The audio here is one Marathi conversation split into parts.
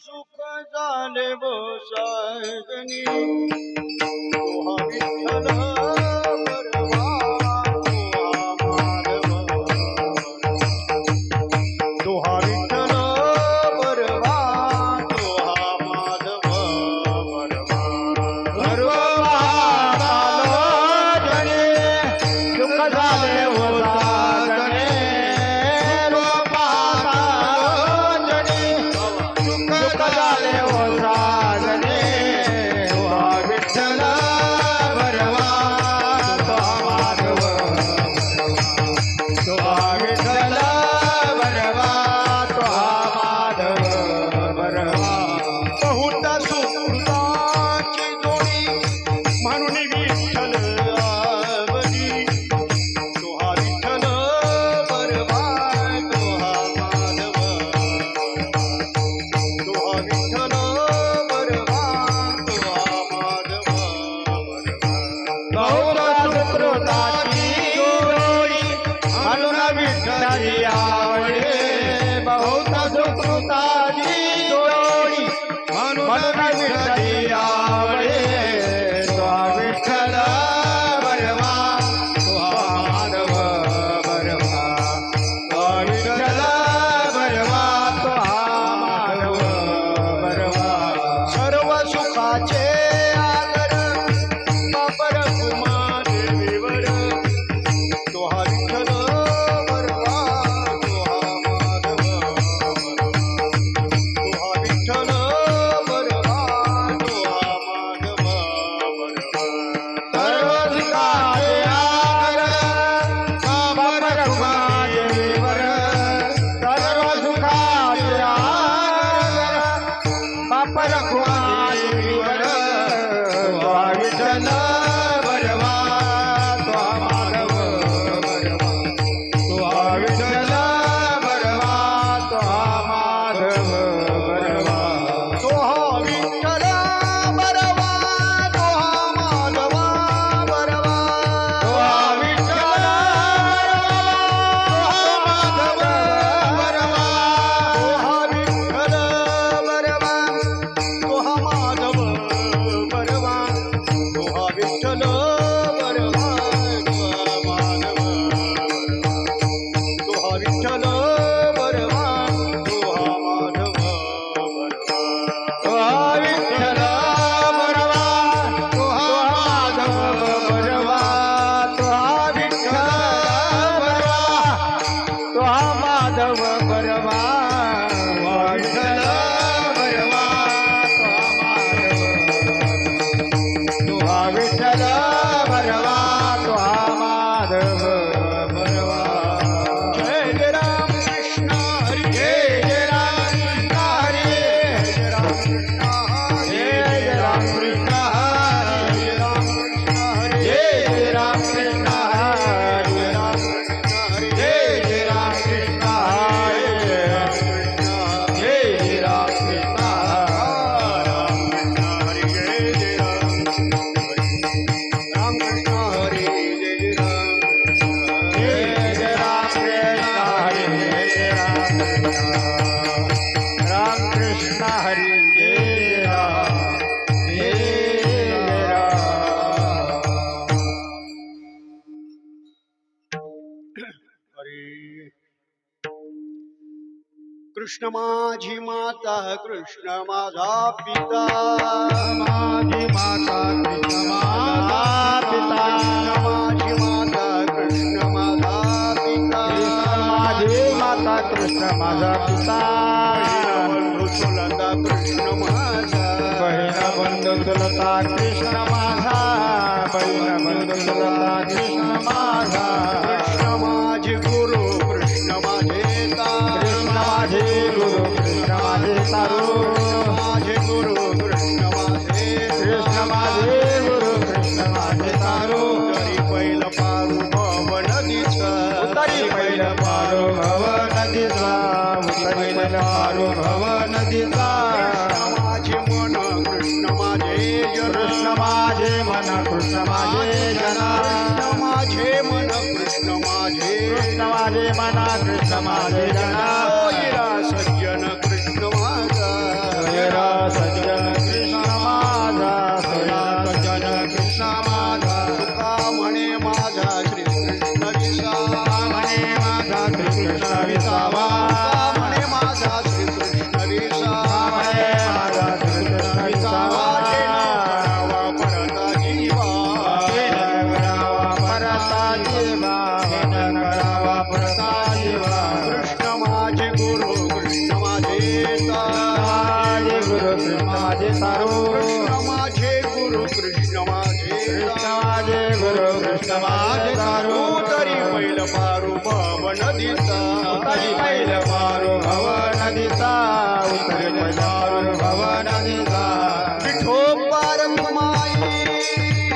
सुख झाले बसायनी विठ्ठल कृष्ण माझी माता कृष्ण माझा पिता माझी माता कृष्ण माझा पिता माझी माता कृष्ण माझा पिता माझी माता कृष्ण माझा पिता बंधू चुलता कृष्ण माझा बहीण बंधू चुलता कृष्ण माझा बहीण बंधू चुलता कृष्ण माझा कृष्ण माझे गुरु कृष्ण माझे कृष्ण माझे गुरु कृष्ण माझे तारू माझे गुरु कृष्ण माझे कृष्ण माझे गुरु कृष्ण माझे तारू तरी पहिलं पारू भव नदीचा उतरी पहिलं पारो भव नदीचा उतरी पहिलं पारो भव नदीचा माझे मन कृष्ण माझे कृष्ण माझे मन कृष्ण माझे जना माझे मन कृष्ण माझे कृष्ण माझे मन कृष्ण माझे जना सोयरा सज्जन कृष्ण माझा सोयरा सज्जन कृष्ण माझा सोयरा सज्जन कृष्ण माझा तुका म्हणे माझा श्री कृष्ण विसावा म्हणे माझा श्रीकृष्ण विसावा म्हणे माझा श्री कृष्ण विसावा म्हणे माझा श्रीकृष्ण विसावा परता जीवा परता जीवा परता जीवा कृष्ण माझे गुरु कृष्ण माझे माझे गुरु कृष्ण माझे तारू कृष्ण माझे गुरु कृष्ण माझे कृष्ण माझे गुरु कृष्ण माझे तारू तरी पहिलं पारू भव नदीचा उतरी पहिलं पारू भव नदीचा उतरी पहिलं पारू भव नदीचा विठोबार कुमाई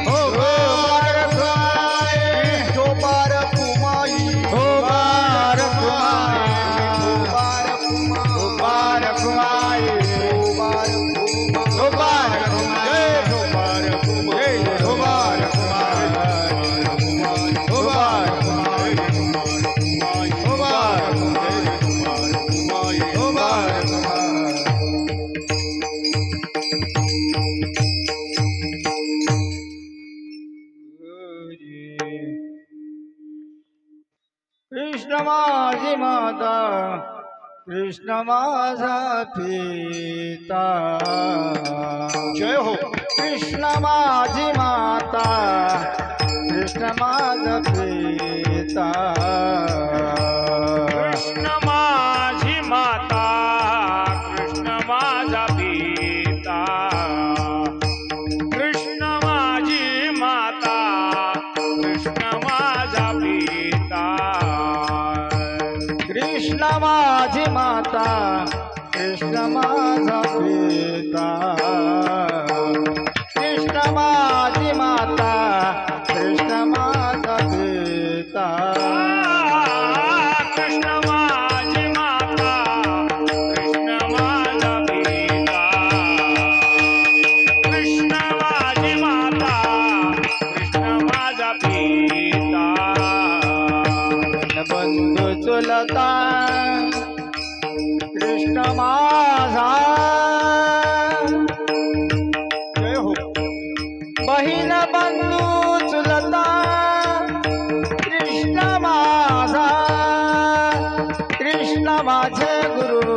हो बार कुमाई विठोबार कुमाई हो बार कुमाई विठोबार कुमाई हो बार कुमाई विठोबार कुमाई हो बार कुमाई विठोबार कुमाई हो बार कुमाई हो बार कुमाई हो बार कुमाई हो बार कुमाई कृष्ण माझी माता कृष्ण माझा पिता जय हो कृष्ण माझी माता कृष्ण माझा पिता कृष्ण माझी माता कृष्ण माझा पिता कृष्ण माझी माता कृष्ण माझा पिता कृष्ण माझी माता कृष्ण माझा पिता कृष्ण माझी माता कृष्ण माझा पिता कृष्ण माझी माता कृष्ण माझा पिता कृष्ण माझी माता कृष्ण माझा पिता बंधू चुलता कृष्ण माझा जय हो बहीण बंधू चुलता कृष्ण माझा कृष्ण माझे गुरु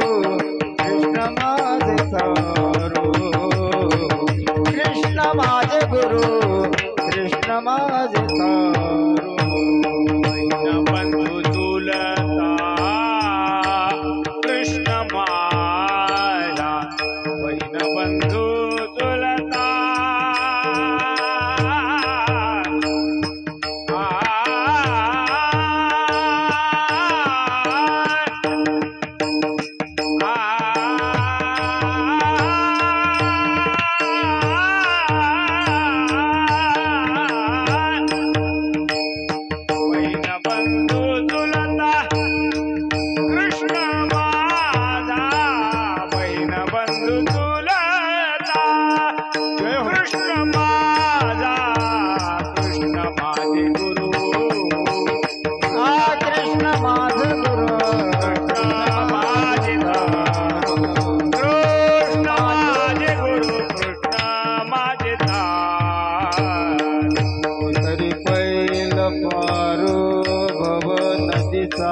कृष्ण माझे तारू कृष्ण माझे गुरु कृष्ण माझे तारू बंधू चुलता कृष्ण माझा बहीण बंधू चुलता बहीण बंधू चुलता कृष्ण माझा बहीण बंधू चुलता कृष्ण माझा कृष्ण माझे गुरु कृष्ण माझे गुरु कृष्ण माझे कृष्ण माझे गुरु कृष्ण माझे तरी पैल पारो भव नदीचा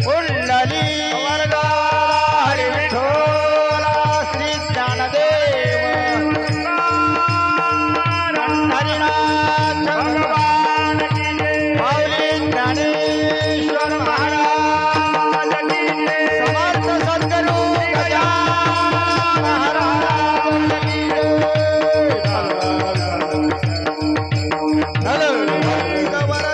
कुंडली वरदा हरी विठ्ठला श्री ज्ञानदेव हरिनाथ भगवान की जय माऊली ज्ञानेश्वर महाराज की जय समर्थ सद्गुरु गजानन महाराज की जय वरदा हरी विठ्ठला ज्ञानदेव माऊली ज्ञानेश्वर महाराज की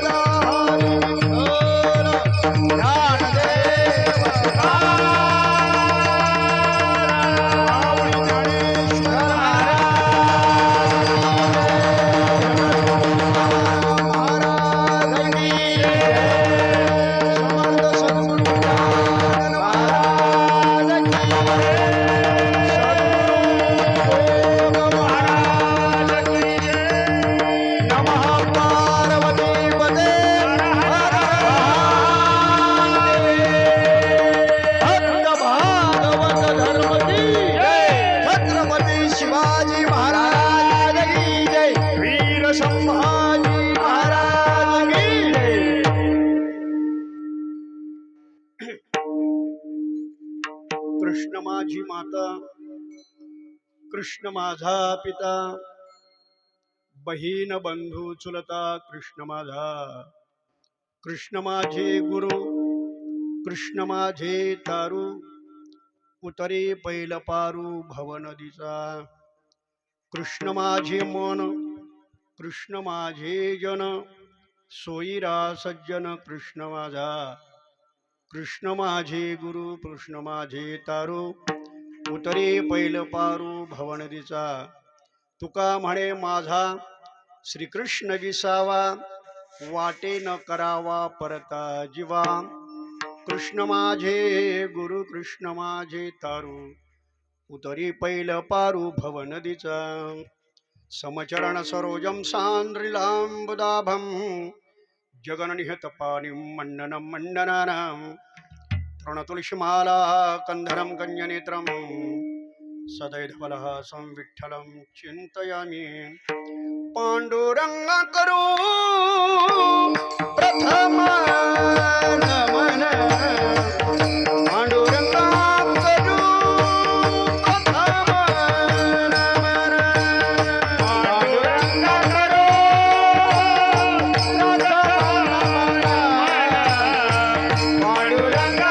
जय समर्थ सद्गुरु गजानन महाराज की सद्गुरु महाराज की नमः पार्वती पते हर भक्त भागवत धर्म की जय छत्रपती शिवाजी महाराज की जय वीर संभाजी महाराज की जय कृष्ण माझी माता कृष्ण माझा पिता बहीण बंधू चुलता कृष्ण माझा कृष्ण माझे गुरु कृष्ण माझे तारू उतरे पैल पारू भव नदीचा कृष्ण माझे मन कृष्ण माझे जन सोयीरा सज्जन कृष्ण माझा कृष्ण माझे गुरु कृष्ण माझे तारू उतरे पैल पारू भव नदीचा तुका म्हणे माझा श्रीकृष्ण विसावा वाटे न करावा परता जीवा कृष्ण माझे गुरु कृष्ण माझे तारू उतरी पैल पारू भव नदीचा समचरण सरोजम सांद्रिलांबुदाभम जगननिहत पाणिं मण्डनं मण्डनानां तृणतुलसीमाला कंधरं गण्यनेत्रं सदैधवलहासं विठ्ठलं चिन्तयामि पांडुरंग करू प्रथम नमन पांडुरंग करू प्रथम नमन पांडुरंग करू प्रथम नमन पांडुरंग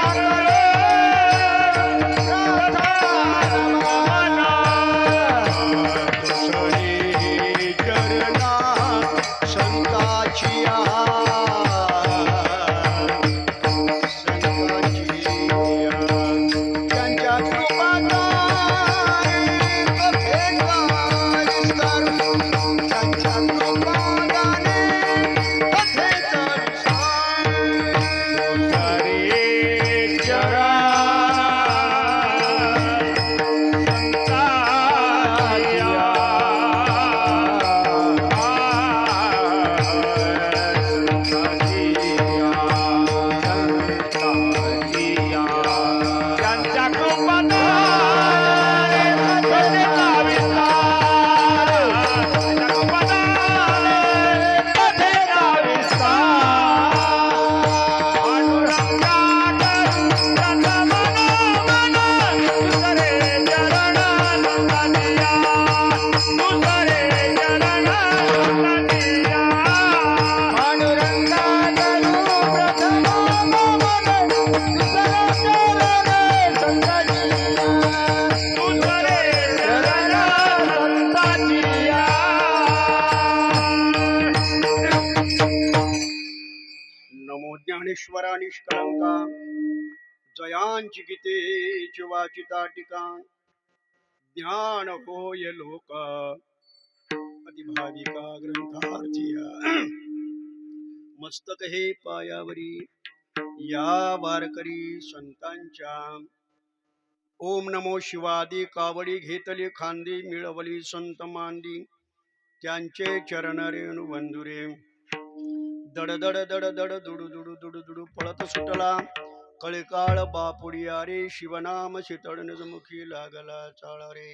ज्ञानेश्वरा निष्कलंका जयांची गीतेची वाचिता टीका ज्ञान होय लोक अतिभाविका ग्रंथार्थिया मस्तक हे पायावरी या वारकरी संतांच्या ओम नमो शिवादी कावडी घेतली खांदी मिळवली संत मांदी त्यांचे चरण रेणू बंधुरे दड दड दड दड दुडू दुडू दुडू दुडू पळत सुटला कळकाळ बापुडिया रे शिवनाम शीतळ निजमुखी लागला चाळा रे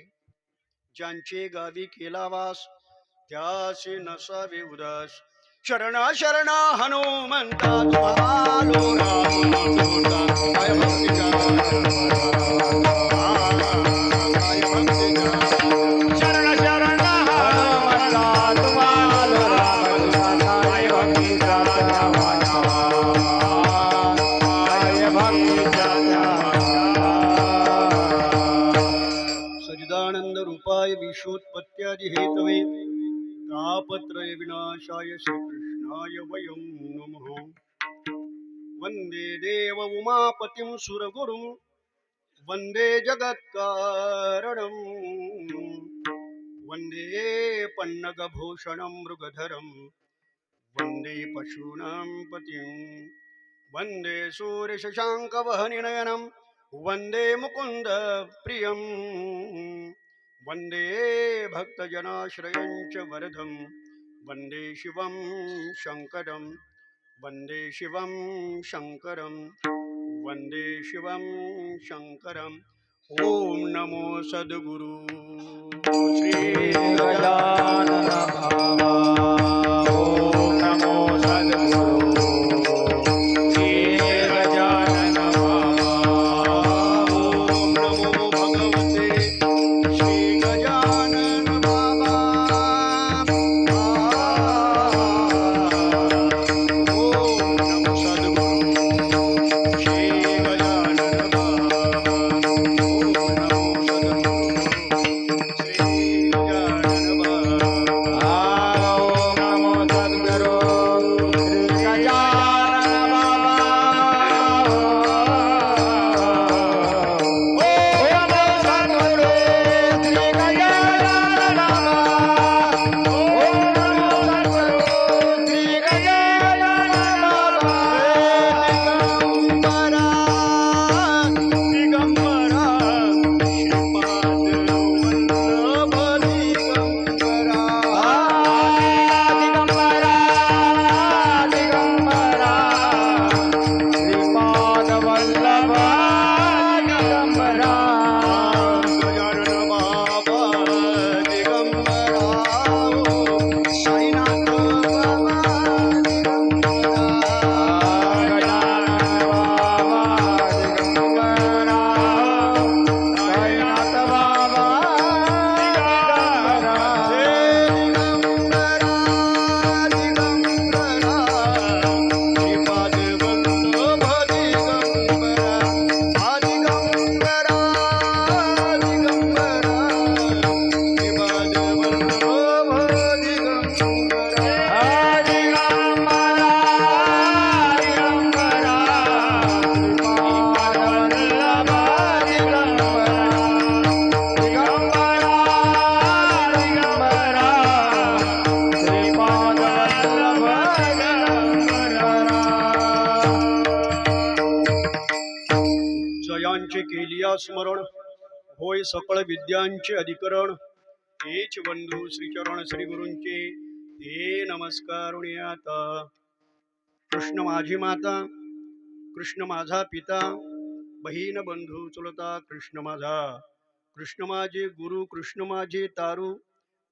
ज्यांचे गावी केला वास त्याचे नसावे उदास शरण शरण हनुमंता तुम्हालो राम दूता काय भक्तीचा काय भक्तीचा शरण शरण हनुमंता तुम्हाला रामदूता काय भक्तीचा वाटा काय भक्तीचा सजिदानंद रूपाय विश्वोत्पत्त्यादि हेतवे तापत्रय विनाशाय श्रीकृष्णाय वयं नमः वंदे देव उमापतिं सुरगुरुं वंदे जगत्कारणं वंदे पन्नगभूषणं मृगधरं वंदे पशूनां पतिं वंदे सूर्यशशाङ्कवहनिनयनं वंदे मुकुन्द प्रियं वंदे भक्तजनाश्रयं च वरदं वंदे शिवं शङ्करं वंदे शिवं शङ्करं वंदे शिवं शङ्करम् ॐ नमो सद्गुरु श्री गजानन भावा ओम नमो सद्गुरु श्री गजानन भावा ॐ नमो भगवते श्री गजानन बाबा ॐ नमो सद्गुरु श्री गजानन बाबा ॐ नमो सद्गुरु श्री गजानन बाबा ओम नमो सद्गुरु श्री गजानन बाबा ओम नमो सद्गुरु श्री गजानन बाबा ओम नमो सद्गुरु श्री गजानन बाबा दिगंबरा दिगंबरा श्रीपाद वल्लभ दिगंबरा जयांचे केलिया स्मरण होय सकळ विद्यांचे अधिकरण हेच बंधू श्रीचरण श्री गुरूंचे हे नमस्कार आता कृष्ण माझी माता कृष्ण माझा पिता बहीण बंधू चुलता कृष्ण माझा कृष्ण माझे गुरु कृष्ण माझे तारू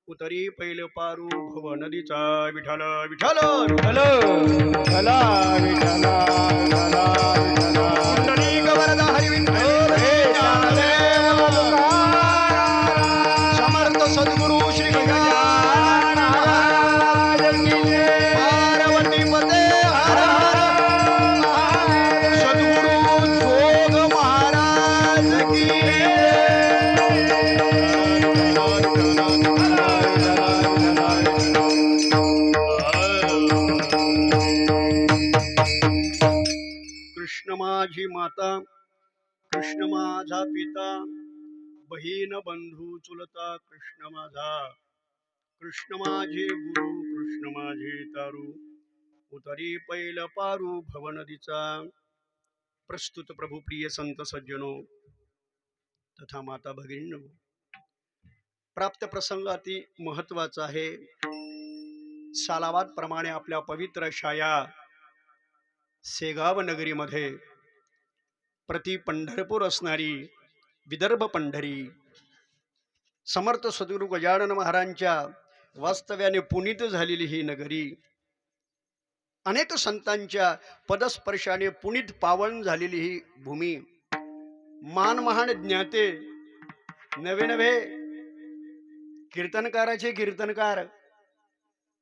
उतरी पैल पारू भव नदीचा विठाल विठाल विठ्ठल विठ्ठल विठ्ठल विठ्ठल पुंडलिक वरदा हरी विठ्ठल हे ज्ञानदेव समर्थ सद्गुरु श्री गजानन पार्वती पते हर हर सद्गुरु जोग महाराज की कृष्ण माझी माता कृष्ण माझा पिता बहीण बंधू चुलता कृष्ण माझा कृष्ण माझे गुरु कृष्ण माझे तारू उतरी पैल पारू भवनदीचा प्रस्तुत प्रभू प्रिय संत सज्जनो तथा माता भगिनींनो प्राप्त प्रसंग अति महत्वाचा आहे सालावाद प्रमाणे आपल्या पवित्र शाया सेगाव नगरीमध्ये प्रति पंढरपूर असणारी विदर्भ पंढरी समर्थ सद्गुरू गजानन महाराजांच्या वास्तव्याने पुनीत झालेली ही नगरी अनेक संतांच्या पदस्पर्शाने पुनीत पावन झालेली ही भूमी, मान महान ज्ञाते, नवे नवे कीर्तनकाराचे कीर्तनकार,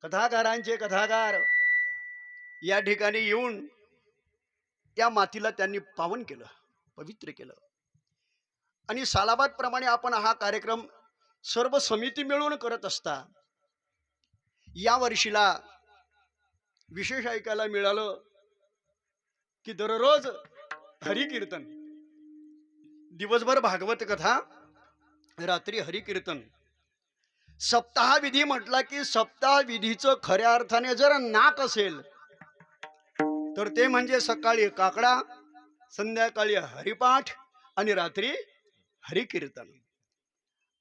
कथाकारांचे कथाकार या ठिकाणी येऊन या मातीला त्यांनी पावन केलं, पवित्र केलं. आणि सालाबाद प्रमाणे आपण हा कार्यक्रम सर्व समिती मिळून करत असता या वर्षीला विशेष ऐकायला मिळालं की दररोज हरिकीर्तन, दिवसभर भागवत कथा, रात्री हरिकीर्तन. सप्ताह विधी म्हटला की सप्ताह विधीचं खऱ्या अर्थाने जर नाक असेल तर ते म्हणजे सकाळी काकडा, संध्याकाळी हरिपाठ आणि रात्री हरिकीर्तन.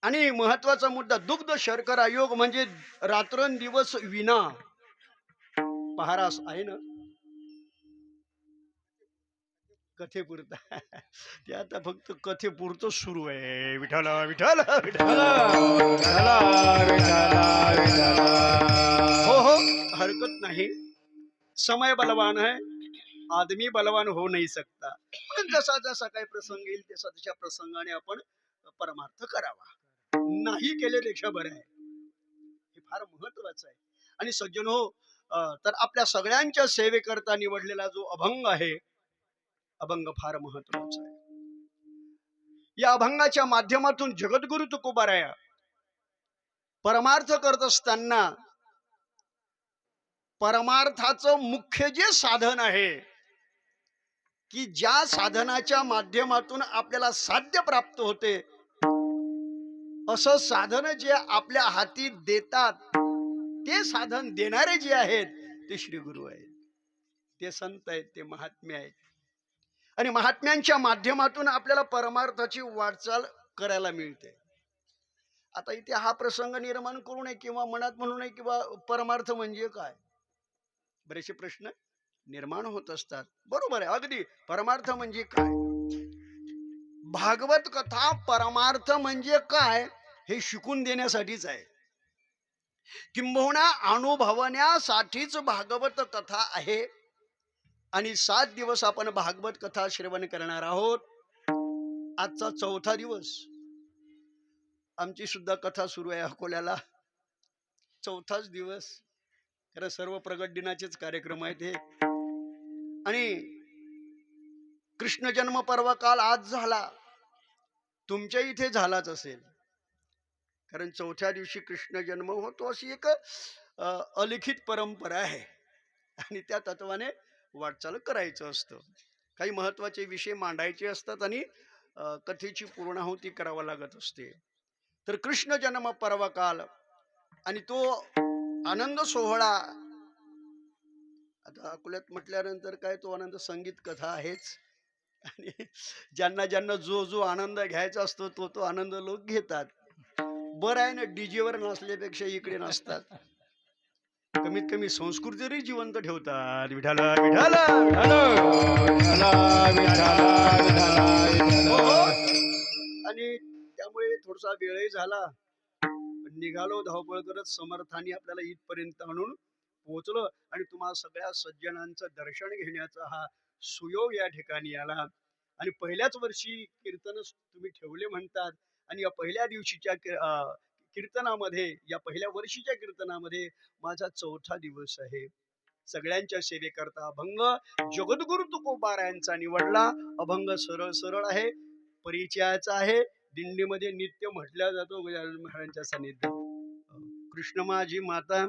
आणि महत्वाचा मुद्दा दुग्ध शर्करा योग म्हणजे रात्रंदिवस विना पहारास आहे ना, कथेपुरता ते आता फक्त कथेपुरतं सुरू आहे. विठ्ठल विठ्ठल विठ्ठल. हो हो, हरकत नाही. समय बलवान है, आदमी बलवान हो नहीं सकता. पण जसा जसा काही प्रसंग येईल तसा तशा प्रसंगाने आपण परमार्थ करावा. नाही केल्यापेक्षा बरं आहे. हे फार महत्वाचं आहे. आणि सज्जन हो, तर आपल्या सगळ्यांच्या सेवेकरता निवडलेला जो अभंग आहे, अभंग फार महत्वाचा आहे. या अभंगाच्या माध्यमातून जगद्गुरु तुकोबाराया परमार्थ करत असताना परमार्थाचं मुख्य जे साधन आहे की ज्या साधनाच्या माध्यमातून आपल्याला साध्य प्राप्त होते, असं साधन जे आपल्या हाती देतात, ते साधन देणारे जे आहेत ते श्री गुरु आहेत, ते संत आहेत, ते महात्मे आहेत. आणि महात्म्यांच्या माध्यमातून आपल्याला परमार्थाची वाटचाल करायला मिळते. आता इथे हा प्रसंग निर्माण करू नये किंवा मनात म्हणू नये किंवा परमार्थ म्हणजे काय, बरेचसे प्रश्न निर्माण होत असतात. बरोबर आहे, अगदी परमार्थ म्हणजे काय. भागवत कथा परमार्थ म्हणजे काय हे शिकून देण्यासाठीच आहे, किंबहुना अनुभवण्यासाठीच भागवत कथा आहे. आणि 7 दिवस आपण भागवत कथा श्रवण करणार आहोत. आजचा 4था दिवस. आमची सुद्धा कथा सुरू आहे अकोल्याला, 4थाच दिवस. खरं सर्व प्रगट दिनाचेच कार्यक्रम आहेत हे. आणि कृष्ण जन्म पर्व काल आज झाला, तुमच्या इथे झालाच असेल, कारण 4थ्या दिवशी कृष्ण जन्म होतो अशी एक अलिखित परंपरा आहे. आणि त्या तत्वाने वाटचाल करायचं असतं. काही महत्वाचे विषय मांडायचे असतात आणि कथेची पूर्णाहुती करावा लागत असते. तर कृष्ण जन्म पर्व काल आणि तो आनंद सोहळा. आता अकोल्यात म्हटल्यानंतर काय, तो आनंद संगीत कथा आहेच. आणि ज्यांना ज्यांना जो जो आनंद घ्यायचा असतो तो तो आनंद लोक घेतात. बरं आहे ना, डीजेवर नसल्यापेक्षा इकडे नसतात, कमीत कमी संस्कृती तरी जिवंत ठेवतात. विठाला विठाला आणि त्यामुळे थोडासा वेळही झाला, निघालो धावपळ करत, समर्थाने आपल्याला इथपर्यंत आणून पोहोचलो. आणि तुम्हाला सगळ्या सज्जनांचं दर्शन घेण्याचा हा सुयोग या ठिकाणी आला. आणि पहिल्याच वर्षी कीर्तन तुम्ही ठेवले म्हणतात. आणि या पहिल्या दिवशीच्या कीर्तनामध्ये, या पहिल्या वर्षीच्या कीर्तनामध्ये माझा 4था दिवस आहे. सगळ्यांच्या सेवेकरता अभंग जगद्गुरु तुकोबारायांचा निवडला. अभंग सरळ सरळ आहे, परिचयाचा आहे. दिंडीमध्ये नित्य म्हटला जातो गजानन महाराजांच्या सानिध्यात. कृष्ण माझी माता,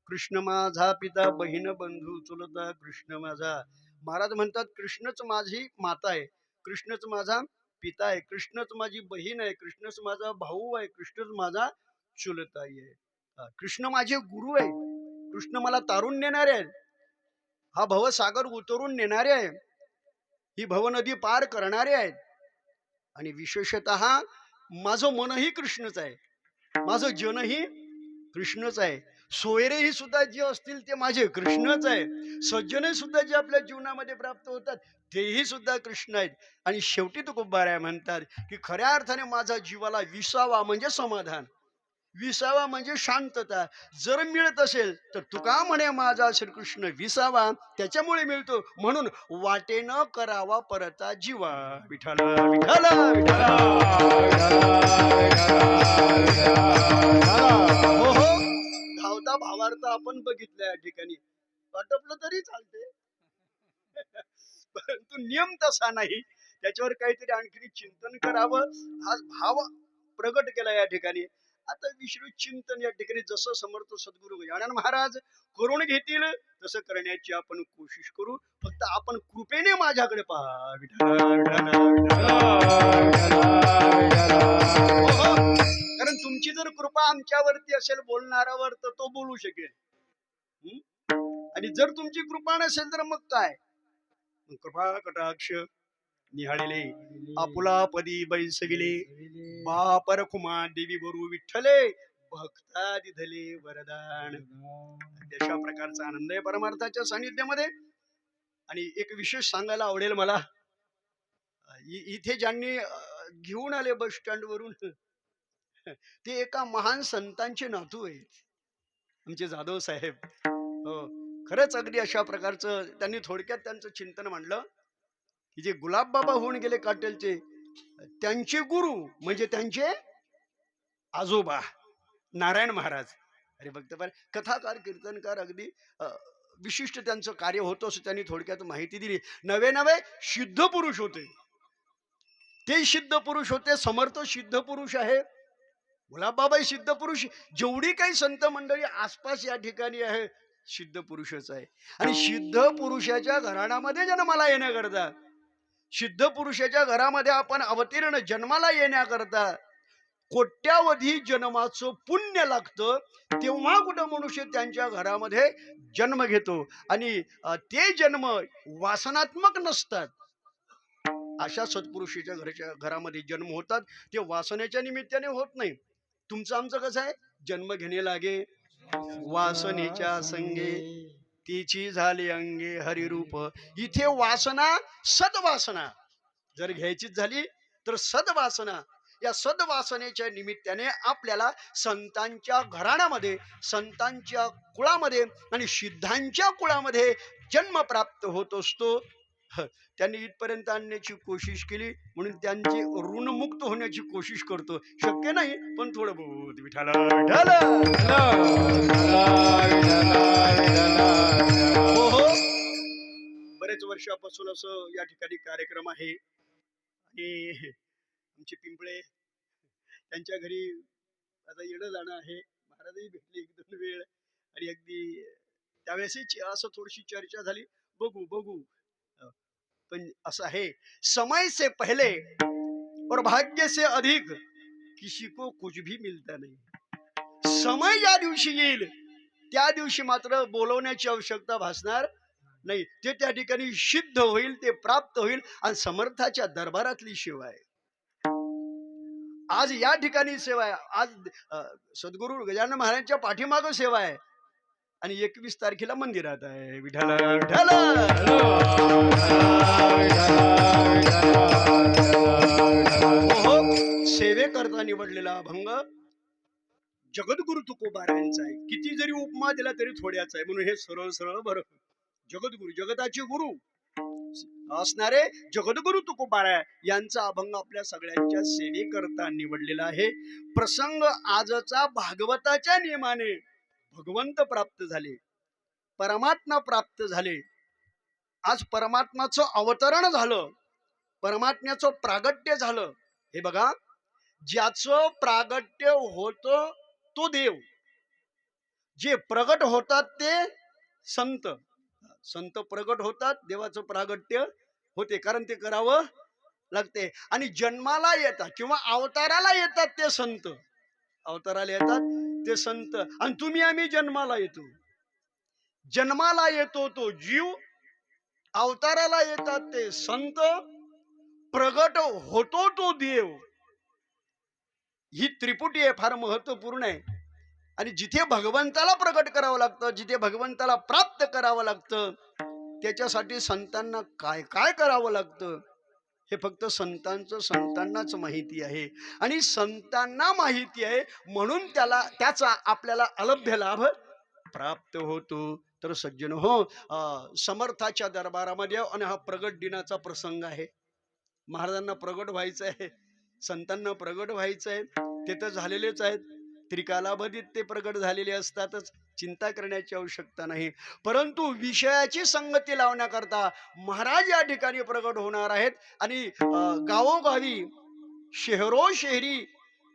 कृष्ण माझा पिता, बहीण बंधू चुलता, कृष्ण माझा. महाराज म्हणतात कृष्णच माझी माता आहे, कृष्णच माझा पिता आहे, कृष्णच माझी बहीण आहे, कृष्णच माझा भाऊ आहे, कृष्णच माझा चुलताई आहे. कृष्ण माझे गुरु आहे, कृष्ण मला तारून नेणारे आहेत, हा भवसागर उतरून नेणारे आहे, ही भवनदी पार करणारे आहेत. आणि विशेषतः माझं मनही कृष्णच आहे, माझं जनही कृष्णच आहे. सोयरेही सुद्धा जे असतील ते माझे कृष्णच आहे. सज्जने सुद्धा जे आपल्या जीवनामध्ये प्राप्त होतात तेही सुद्धा कृष्ण आहेत. आणि शेवटी तुकोबाराय म्हणतात की खऱ्या अर्थाने माझा जीवाला विसावा म्हणजे समाधान. विसावा म्हणजे शांतता. जर मिळत असेल तर तुका म्हणे माझा श्रीकृष्ण विसावा, त्याच्यामुळे मिळतो. म्हणून वाटेनं करावा परता जीवा. विठ्ठल विठ्ठल विठ्ठल. हो हो, धावता भावार्थ आपण बघितलं या ठिकाणी. वाटपलं तरी चालते, परंतु नियम तसा नाही. त्याच्यावर काहीतरी आणखी चिंतन करावं, हा भाव प्रगट केला या ठिकाणी. आता विश्व चिंतन या ठिकाणी जसं समर्थ सद्गुरु गजानन महाराज करून घेतील तसं करण्याची आपण कोशिश करू. फक्त आपण कृपेने माझ्याकडे पहा. विठ्ठल विठ्ठल विठ्ठल. हो, हो. कारण तुमची जर कृपा आमच्यावरती असेल बोलणाऱ्यावर तर तो बोलू शकेल. हं? आणि जर तुमची कृपा नसेल तर मग काय? कृपा कटाक्ष निहाळले आपुला पदी बैसविले, बापर खुमा देवी बरू विठ्ठले, भक्ता दिधले वरदान. अशा प्रकारचा आनंद आहे परमार्थाच्या सानिध्यामध्ये. आणि एक विशेष सांगायला आवडेल मला. इथे ज्यांनी घेऊन आले बस स्टँड वरून ते एका महान संतांचे नातू आहेत, आमचे जाधव साहेब. हो, खरंच अगदी अशा प्रकारचं त्यांनी थोडक्यात त्यांचं चिंतन मांडलं की जे गुलाब बाबा होऊन गेले काटेलचे, त्यांचे गुरु म्हणजे त्यांचे आजोबा नारायण महाराज. अरे भक्त पार कथाकार कीर्तनकार अगदी विशिष्ट त्यांचं कार्य होतं असं त्यांनी थोडक्यात माहिती दिली. नवे नवे सिद्ध पुरुष होते, ते सिद्ध पुरुष होते. समर्थ सिद्ध पुरुष आहे, गुलाबबाबाई सिद्ध पुरुष. जेवढी काही संत मंडळी आसपास या ठिकाणी आहे सिद्ध पुरुषच आहे. आणि सिद्ध पुरुषाच्या घराण्यामध्ये जन्माला येण्याकरता, सिद्ध पुरुषाच्या घरामध्ये आपण अवतीर्ण जन्माला येण्याकरता कोट्यावधी जन्माचं पुण्य लागतं. तेव्हा कुठं मनुष्य त्यांच्या घरामध्ये जन्म घेतो. आणि ते जन्म वासनात्मक नसतात. अशा सत्पुरुषाच्या घरामध्ये जन्म होतात, ते वासनेच्या निमित्ताने होत नाही. तुमचं आमचं कसं आहे? जन्म घेणे लागे वासनेच्या संगे, तिची झाली अंगे हरिरूप. इथे वासना सद्वासना जर घ्यायचीच झाली तर सद्वासना, या सद्वासनेच्या निमित्ताने आपल्याला संतांच्या घराण्यामध्ये, संतांच्या कुळामध्ये आणि सिद्धांच्या कुळामध्ये जन्म प्राप्त होत असतो. त्यांनी इथपर्यंत आणण्याची कोशिश केली म्हणून त्यांचे ऋणमुक्त होण्याची कोशिश करतो. शक्य नाही पण थोडं बहुत. विठ्ठल विठ्ठल. हो हो, बरेच वर्षापासून असं या ठिकाणी कार्यक्रम आहे. आणि आमचे पिंपळे त्यांच्या घरी आता येणं जाणं आहे. महाराजही भेटले एक दोन वेळ आणि अगदी त्यावेळेसही असं थोडीशी चर्चा झाली. बघू बघू. पण असं आहे, समय से पहले और भाग्य से अधिक किसी को कुछ भी मिलता नहीं. समय ज्या दिवशी येईल त्या दिवशी मात्र बोलवण्याची आवश्यकता भासणार नाही. ते त्या ठिकाणी सिद्ध होईल, ते प्राप्त होईल. आणि समर्थाच्या दरबारातली सेवा आहे. आज या ठिकाणी सेवा आहे. आज सद्गुरु गजानन महाराजांच्या पाठीमागं सेवा आहे. आणि 21 तारखेला मंदिरात आहे. विठ्ठल विठ्ठल. सेवेकरता निवडलेला अभंग जगद्गुरु तुकोबारायांचा आहे. किती जरी उपमा दिला तरी थोड्याच आहे, म्हणून हे सरळ सरळ बरं. जगद्गुरु, जगताचे गुरु असणारे जगद्गुरु तुकोबाराय यांचा अभंग आपल्या सगळ्यांच्या सेवेकरता निवडलेला आहे. प्रसंग आजचा भागवताच्या नियमाने भगवंत प्राप्त झाले, परमात्मा प्राप्त झाले. आज परमात्माचं अवतरण झालं, परमात्म्याचं प्रागट्य झालं. हे बघा, ज्याचं प्रागट्य होतं तो देव, जे प्रगट होतात ते संत. संत प्रगट होतात, देवाचं प्रागट्य होते, कारण ते करावं लागते. आणि जन्माला येतात किंवा अवताराला येतात ते संत, अवताराला येतात ते संत. आणि तुम्ही आम्ही जन्माला येतो, जन्माला येतो तो जीव, अवताराला येतात ते संत, प्रगट होतो तो देव. ही त्रिपुटी आहे, फार महत्वपूर्ण आहे. आणि जिथे भगवंताला प्रगट करावं लागतं, जिथे भगवंताला प्राप्त करावं लागतं, त्याच्यासाठी संतांना काय काय करावं लागतं हे फक्त संतांनाच माहिती आहे. आणि संतांना माहिती आहे म्हणून त्याचा आपल्याला अलभ्य लाभ प्राप्त होतो. तर सज्जन हो, समर्थाच्या दरबारामध्ये आणि हा प्रगट दिनाचा प्रसंग आहे. महाराजांना प्रगट व्हायचं आहे, संतांना प्रगट व्हायचं आहे. ते तर झालेलेच आहेत, त्रिकालावधीत ते प्रगट झालेले असतातच, चिंता करण्याची आवश्यकता नाही. परंतु विषयाची संगती लावण्याकरता महाराज या ठिकाणी प्रगट होणार आहेत. आणि गावोगावी, शहरो शहरी,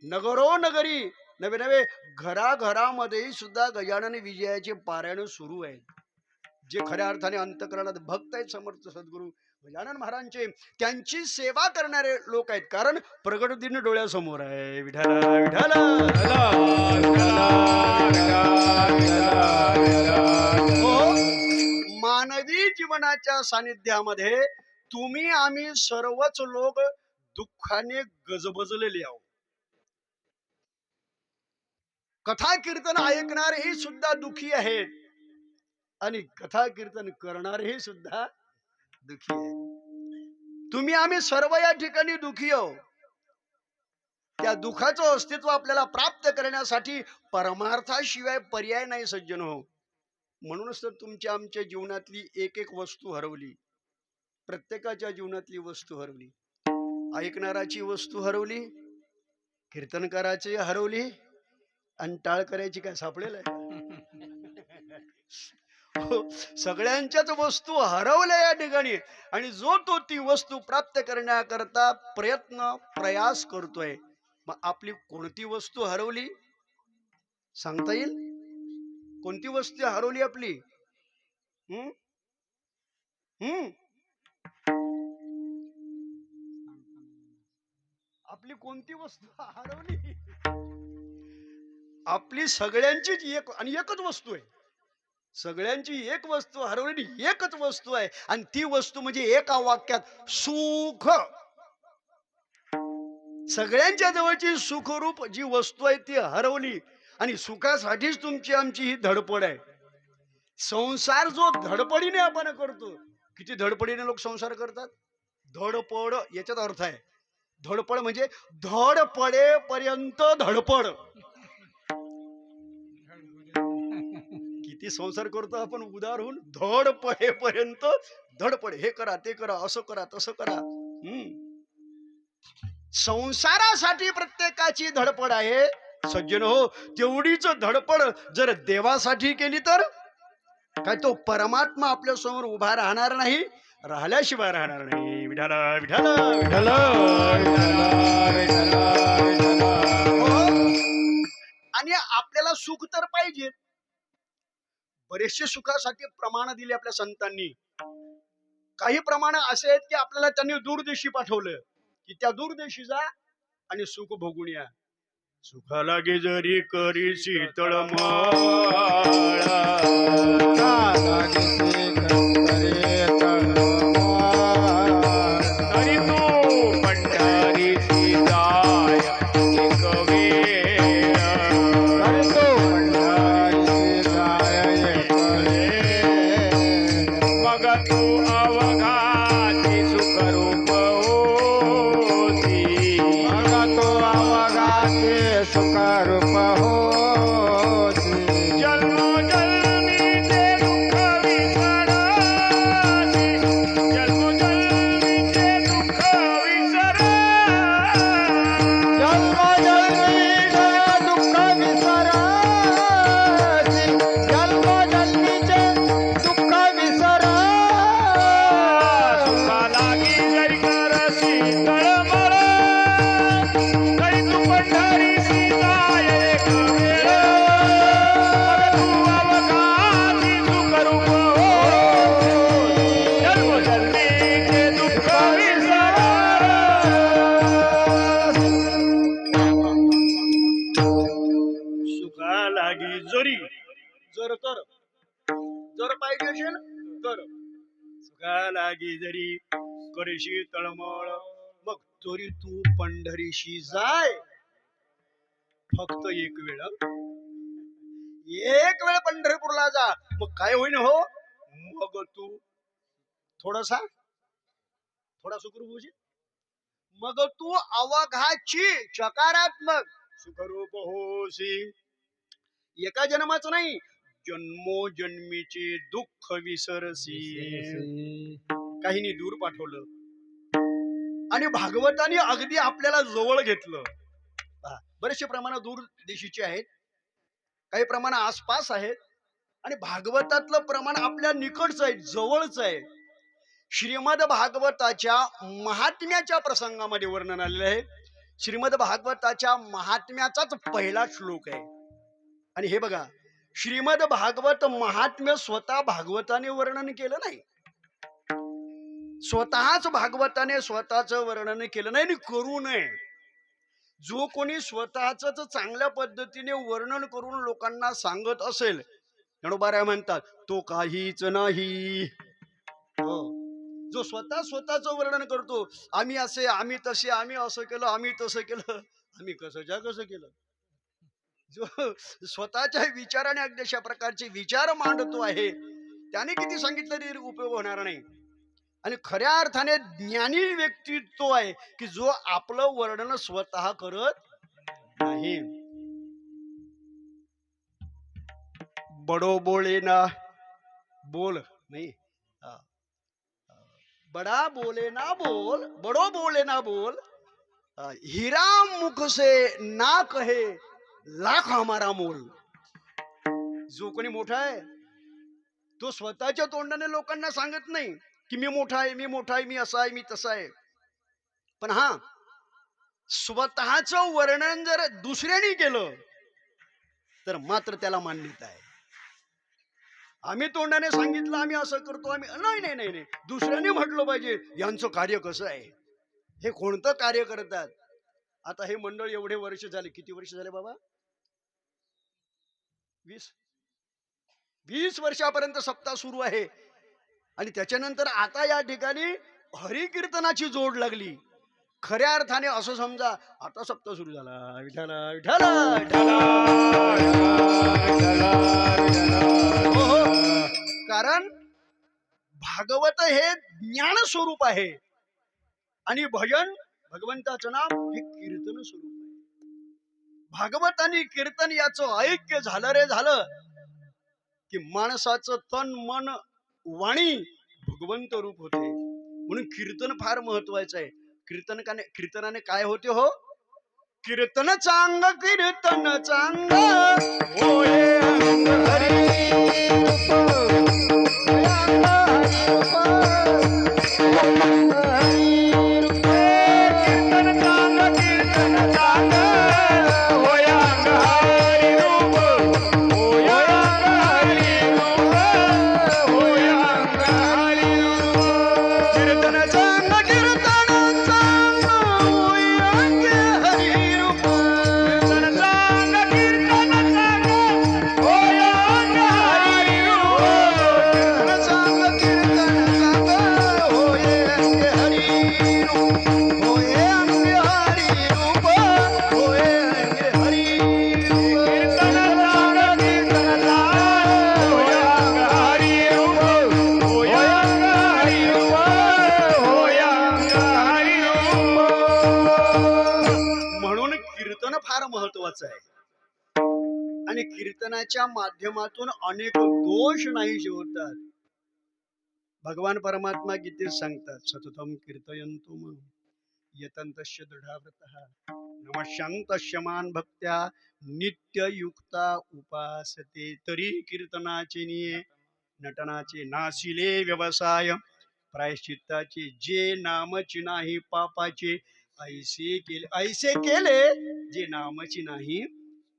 नगरो नगरी, नवे नवे घराघरामध्ये सुद्धा गजानन विजयाचे पारायण सुरू आहे. जे खऱ्या अर्थाने अंतकरणात भक्त आहेत समर्थ सद्गुरू गजानन महाराजांचे, त्यांची सेवा करणारे लोक आहेत. कारण प्रगट दिन डोळ्यासमोर आहे. विठाला विठाला हो, मानवी जीवनाच्या सानिध्यामध्ये तुम्ही आम्ही सर्वच लोक दुःखाने गजबजलेले आहोत. कथा कीर्तन ऐकणारेही सुद्धा दुःखी आहेत आणि कथा कीर्तन करणारेही सुद्धा दुःखी आहेत. तुम्ही आम्ही सर्व या ठिकाणी दुःखी आहोत. त्या दुःखाचं अस्तित्व आपल्याला प्राप्त करण्यासाठी परमार्थाशिवाय पर्याय नाही सज्जन हो. म्हणूनच तर तुमच्या आमच्या जीवनातली एक एक वस्तू हरवली. प्रत्येकाच्या जीवनातली वस्तू हरवली. ऐकणाराची वस्तू हरवली, कीर्तनकाराची हरवली, आणि टाळ करायची काय सापडेल आहे? हो, सगळ्यांच्याच वस्तू हरवल्या या ठिकाणी. आणि जो तो ती वस्तू प्राप्त करण्याकरता प्रयास करतोय. मग आपली कोणती वस्तू हरवली सांगता येईल? कोणती वस्तू हरवली आपली? हम्म हम्म आपली कोणती वस्तू हरवली? आपली सगळ्यांचीच एक आणि एकच वस्तू आहे. सगळ्यांची एक वस्तू हरवलेली एकच वस्तू आहे. आणि ती वस्तू म्हणजे एका वाक्यात सुख. सगळ्यांच्या जवळची सुखरूप जी वस्तू आहे ती हरवली. आणि सुखासाठीच तुमची आमची ही धडपड आहे. संसार जो धडपडीने आपण करतो, किती धडपडीने लोक संसार करतात. धडपड याच्यात अर्थ आहे. धडपड म्हणजे धड पडेपर्यंत धडपड. किती संसार करतो आपण उदार होऊन, धड पडेपर्यंत धडपड. हे करा, ते करा, असं करा, तसं करा. संसारासाठी प्रत्येकाची धडपड आहे सज्जन हो. तेवढीच धडपड जर देवासाठी केली तर काय तो परमात्मा आपल्या समोर उभा राहणार नाही, राहिल्याशिवाय राहणार नाही. विठाला विठाला विठाला आणि आपल्याला सुख तर पाहिजे. बरेचसे सुखासाठी प्रमाण दिले आपल्या संतांनी. काही प्रमाण असे आहेत की आपल्याला त्यांनी दूरदेशी पाठवलं की त्या दूरदेशी जा आणि सुख भोगून या. सुखा लागे जरी करी शीतळ तरी तू पंढरी जाय एक वेळ, तरी तू पंढरी जाय एक वेळ, मग तू अवघाची सुखरूप होती, मग तू अवघाची सुखरूप होती. जन्मोजन्मीचे दुःख विसरासी, जन्मोजन्मीचे दुःख विसरासी, जन्मोजन्मीचे दुःख विसरासी, जन्मोजन्मीचे दुःख विसरासी. सुखा लागी जरी करसी तळमळ, तरी तू पंढरीसी जाय एक वेळ, मग तू अवघाची सुखरूप होती, जन्मोजन्मीचे दुःख विसरासी. सुखा लागी जरी, जर तर, जर पाहिजे असेल तर, सुखा लागी जरी करीशी तळमळ, मग तरी तू पंढरीशी जाय. फक्त एक वेळ पंढरपूरला जा. मग काय होईन हो? मग तू थोडा सुखरूप होशील. मग तू अवघाची चकारात्मक सुखरूप होसी. एका जन्माचं नाही, जन्मोजन्मीचे दुःख विसरसी. काहींनी दूर पाठवलं आणि भागवताने अगदी आपल्याला जवळ घेतलं. बरेचसे प्रमाण दूर देशीचे आहेत, काही प्रमाण आसपास आहेत, आणि भागवतातलं प्रमाण आपल्या निकडचं आहे, जवळच आहे. श्रीमद भागवताच्या महात्म्याच्या प्रसंगामध्ये वर्णन आलेलं आहे. श्रीमद भागवताच्या महात्म्याचाच पहिला श्लोक आहे. आणि हे बघा, श्रीमद भागवत महात्म्य स्वतः भागवताने वर्णन केलं नाही, स्वतःच भागवताने स्वतःच वर्णन केलं नाही आणि करू नये. जो कोणी स्वतःच चांगल्या पद्धतीने वर्णन करून लोकांना सांगत असेल, ज्ञानोबा म्हणतात तो काहीच नाही. हो, जो स्वतःच वर्णन करतो, आम्ही असे, आम्ही तसे, आम्ही असं केलं, आम्ही तसं केलं, आम्ही कसं केलं, जो स्वतःच्या विचाराने अगदी अशा प्रकारचे विचार मांडतो आहे, त्याने किती सांगितलं तरी उपयोग होणार नाही. आणि खऱ्या अर्थाने ज्ञानी व्यक्ती तो आहे की जो आपलं वर्णन स्वतः करत नाही. बडो बोले ना बोल नाही, बड़ा बोले ना बोल, बड़ो बोले ना बोल, हीरा मुख से ना कहे लाख हमारा मोल. जो कोणी मोठा आहे तो स्वतःच्या तोंडाने लोकांना सांगत नाही की मी मोठा आहे, मी मोठा आहे, मी असा आहे, मी तसा आहे. पण हा, स्वतःच वर्णन जर दुसऱ्याने केलं तर मात्र त्याला मान्यता आहे. आम्ही तोंडाने सांगितलं आम्ही असं करतो, आम्ही नाही नाही नाही नाही, दुसऱ्याने म्हटलं पाहिजे यांचं कार्य कसं आहे, हे कोणतं कार्य करतात. आता हे मंडळ एवढे वर्ष झाले, किती वर्ष झाले बाबा? 20 वर्षापर्यंत सप्ताह सुरू आहे. आणि त्याच्यानंतर आता या ठिकाणी हरिकीर्तनाची जोड लागली. खऱ्या अर्थाने असं समजा आता सप्ताह सुरू झाला, विठाला विठाला हो हो, कारण भागवत हे ज्ञान स्वरूप आहे आणि भजन भगवंताचं नाम हे कीर्तन स्वरूप आहे. भागवत आणि कीर्तन याचं ऐक्य झालं रे झालं की माणसाचं तन मन वाणी भगवंत रूप होते. म्हणून कीर्तन फार महत्वाचं आहे. कीर्तनाने काय होते हो? कीर्तन चांग, कीर्तन चांग, होय अंग हरी महत्वाचं आहे. आणि कीर्तनाच्या माध्यमातून अनेक दोष नाहीसे होतात. भगवान परमात्मा गीतेत सांगतात, सततम कीर्तयन्तुम यतन्तस्य दृढाव्रतः नमश्यन्तस्य मान भक्त्या नित्ययुक्ता उपासते. तरी कीर्तनाचे निये नटनाचे नासिले व्यवसाय, प्रायश्चित्ताचे जे नामची नाही पापाचे, ऐसे केले जे नामची नाही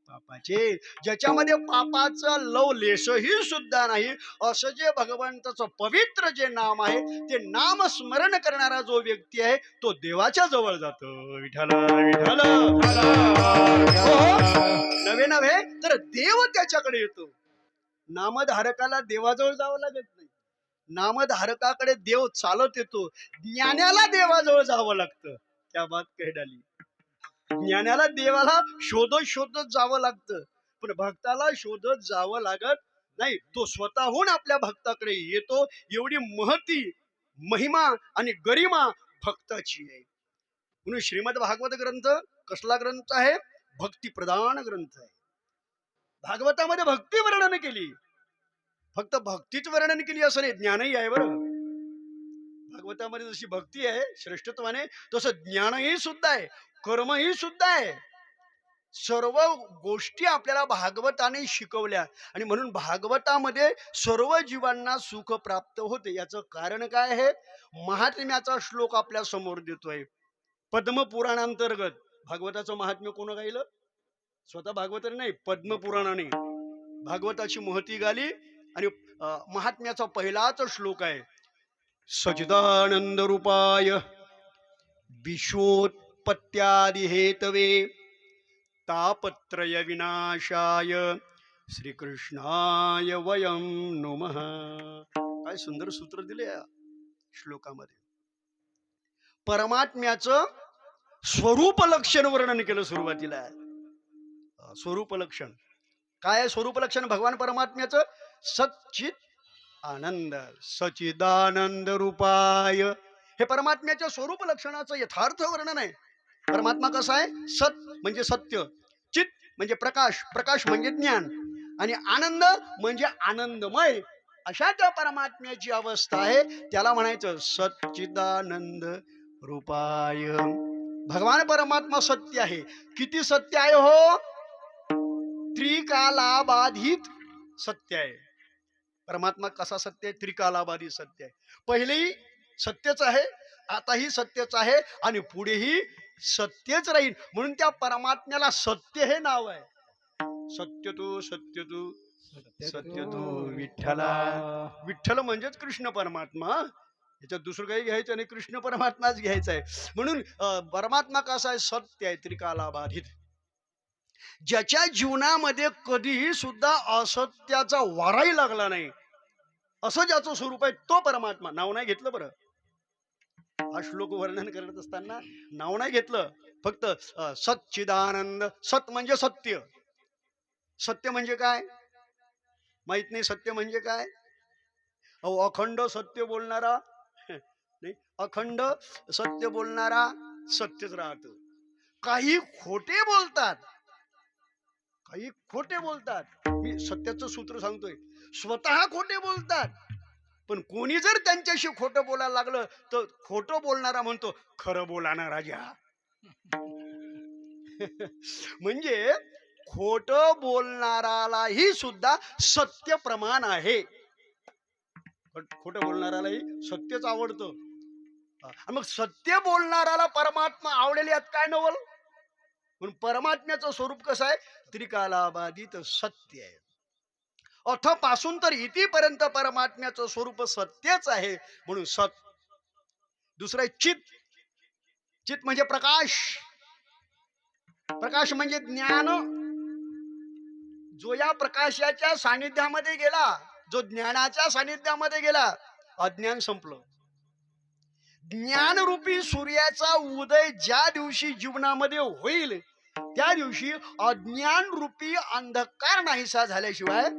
पापाचे. ज्याच्यामध्ये पापाचा लवलेशही सुद्धा नाही, असं जे भगवंताचं पवित्र जे नाम आहे, ते नाम स्मरण करणारा जो व्यक्ती आहे तो देवाच्या जवळ जातो. विठ्ठला विठ्ठला नव्हे नव्हे तर देव त्याच्याकडे येतो. नामधारकाला देवाजवळ जावं लागत नाही, नामधारकाकडे देव चालत येतो. ज्ञानाला देवाजवळ जावं लागतं. त्या बात कह डाली. ज्ञानाला देवाला शोधत जावं लागतं, पण भक्ताला शोधत जावं लागत नाही. तो स्वतःहून आपल्या भक्ताकडे येतो. एवढी महती, महिमा आणि गरिमा भक्ताची आहे. म्हणून श्रीमद भागवत ग्रंथ कसला ग्रंथ आहे? भक्तिप्रधान ग्रंथ आहे. भागवतामध्ये भक्ती वर्णन केली, फक्त भक्तीच वर्णन केली असं नाही, ज्ञानही आहे बरं. भागवतामध्ये जशी भक्ती आहे श्रेष्ठत्वाने, तसं ज्ञानही सुद्धा आहे, कर्मही सुद्धा आहे. सर्व गोष्टी आपल्याला भागवताने शिकवल्या आणि म्हणून भागवतामध्ये सर्व जीवांना सुख प्राप्त होते. याचं कारण काय आहे? महात्म्याचा श्लोक आपल्या समोर देतोय. पद्मपुराणांतर्गत भागवताचं महात्म्य कोण गायलं? स्वतः भागवताने नाही, पद्मपुराणाने भागवताची महती गाली. आणि महात्म्याचा पहिलाच श्लोक आहे, सच्चिदानंद रूपाय विश्वोत्पत्त्यादि हेतवे तापत्रय विनाशाय श्रीकृष्णाय वयम नमः. काय सुंदर सूत्र दिले या श्लोकामध्ये. परमात्म्याचं स्वरूप लक्षण वर्णन केलं सुरुवातीला. स्वरूप लक्षण काय आहे? स्वरूप लक्षण भगवान परमात्म्याचं सच्चित आनंद, सच्चिदानंद रूपाय, हे परमात्म्याच्या स्वरूप लक्षणाचं यथार्थ वर्णन आहे. परमात्मा कसा आहे? सत म्हणजे सत्य, चित म्हणजे प्रकाश, प्रकाश म्हणजे ज्ञान, आणि आनंद म्हणजे आनंदमय. अशा त्या परमात्म्याची अवस्था आहे, त्याला म्हणायचं सच्चिदानंद रूपाय. भगवान परमात्मा सत्य आहे. किती सत्य आहे हो? त्रिकालाबाधित सत्य आहे. परमात्मा कसा सत्य आहे? त्रिकालाबाधित सत्य आहे. पहिलेही सत्यच आहे, आताही सत्यच आहे, आणि पुढेही सत्यच राहील. म्हणून त्या परमात्म्याला सत्य हे नाव आहे. सत्य तू सत्य तू सत्य तू विठ्ठला. विठ्ठल म्हणजेच कृष्ण परमात्मा. याच्यात दुसरं काही घ्यायचं नाही, कृष्ण परमात्माच घ्यायचा आहे. म्हणून परमात्मा कसा आहे? सत्य आहे, त्रिकालाबाधित. ज्याच्या जीवनामध्ये कधीही सुद्धा असत्याचा वाराही लागला नाही, असं ज्याचं स्वरूप आहे तो परमात्मा. नाव नाही घेतलं बरं, हा श्लोक वर्णन करत असताना नाव नाही घेतलं, फक्त सच्चिदानंद. सत म्हणजे सत्य. सत्य म्हणजे काय माहित नाही? सत्य म्हणजे काय? अखंड सत्य बोलणारा नाही, अखंड सत्य बोलणारा सत्यच राहतो. काही खोटे बोलतात, काही खोटे बोलतात. मी सत्याचं सूत्र सांगतोय, स्वतः खोटे बोलतात, पण कोणी जर त्यांच्याशी खोटं बोलायला लागलं तर खोटं बोलणारा म्हणतो खरं बोला ना राजा. म्हणजे खोटं बोलणारालाही सुद्धा सत्य प्रमाण आहे. खोटं बोलणारालाही सत्यच आवडतं. मग सत्य बोलणाराला परमात्मा आवडेल यात काय नवल? म्हणून परमात्म्याचं स्वरूप कसं आहे? त्रिकालाबाधित सत्य आहे. अथ पासून तर इथपर्यंत परमात्म्याचं स्वरूप सत्यच आहे, म्हणून सत. दुसरं आहे चित. चित म्हणजे प्रकाश. प्रकाश म्हणजे ज्ञान. जो या प्रकाशाच्या सानिध्यामध्ये गेला, जो ज्ञानाच्या सानिध्यामध्ये गेला, अज्ञान संपलं. ज्ञानरूपी सूर्याचा उदय ज्या दिवशी जीवनामध्ये होईल, त्या दिवशी अज्ञान रूपी अंधकार नाहीसा झाल्याशिवाय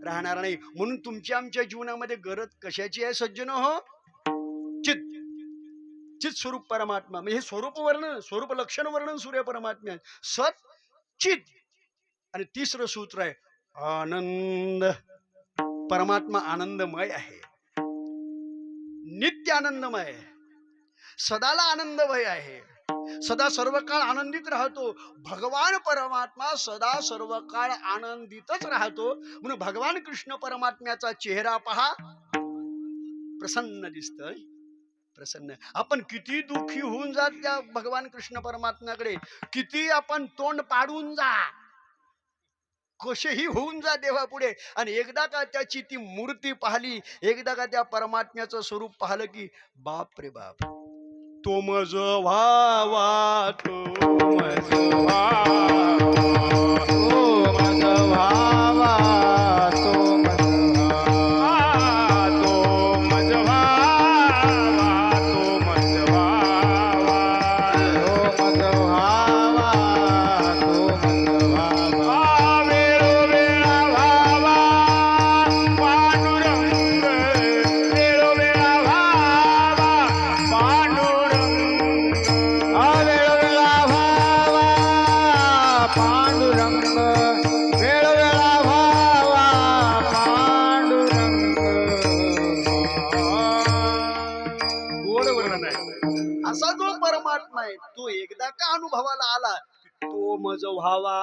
राहणार नाही. म्हणून तुमच्या आमच्या जीवनामध्ये गरज कशाची आहे सज्जन हो? चित. चित स्वरूप परमात्मा. म्हणजे हे स्वरूप वर्णन, स्वरूप लक्षण वर्णन सूर्य परमात्मा. सत चित. आणि तिसरं सूत्र आहे आनंद. परमात्मा आनंदमय आहे, नित्य आनंदमय, सदाला आनंदमय आहे, सदा सर्व काळ आनंदित राहतो. भगवान परमात्मा सदा सर्व काळ आनंदितच राहतो. म्हणून भगवान कृष्ण परमात्म्याचा चेहरा पहा, प्रसन्न दिसतोय, प्रसन्न. आपण किती दुःखी होऊन जा त्या भगवान कृष्ण परमात्म्याकडे, किती आपण तोंड पाडून जा, कसेही होऊन जा देवापुढे, आणि एकदा का त्याची ती मूर्ती पाहिली, एकदा का त्या परमात्म्याचं स्वरूप पाहिलं की बाप रे बाप. तो मज व्हावा, तो मज व्हावा, तो मज व्हावा, तो मज व्हावा, तो मज व्हावा, तो मज व्हावा, तो मज व्हावा, तो मज व्हावा. वेळोवेळा व्हावा पांडुरंग, वेळोवेळा व्हावा पांडुरंग. परमात्मा आहे तो एकदा का अनुभवाला आला की तो मज व्हावा.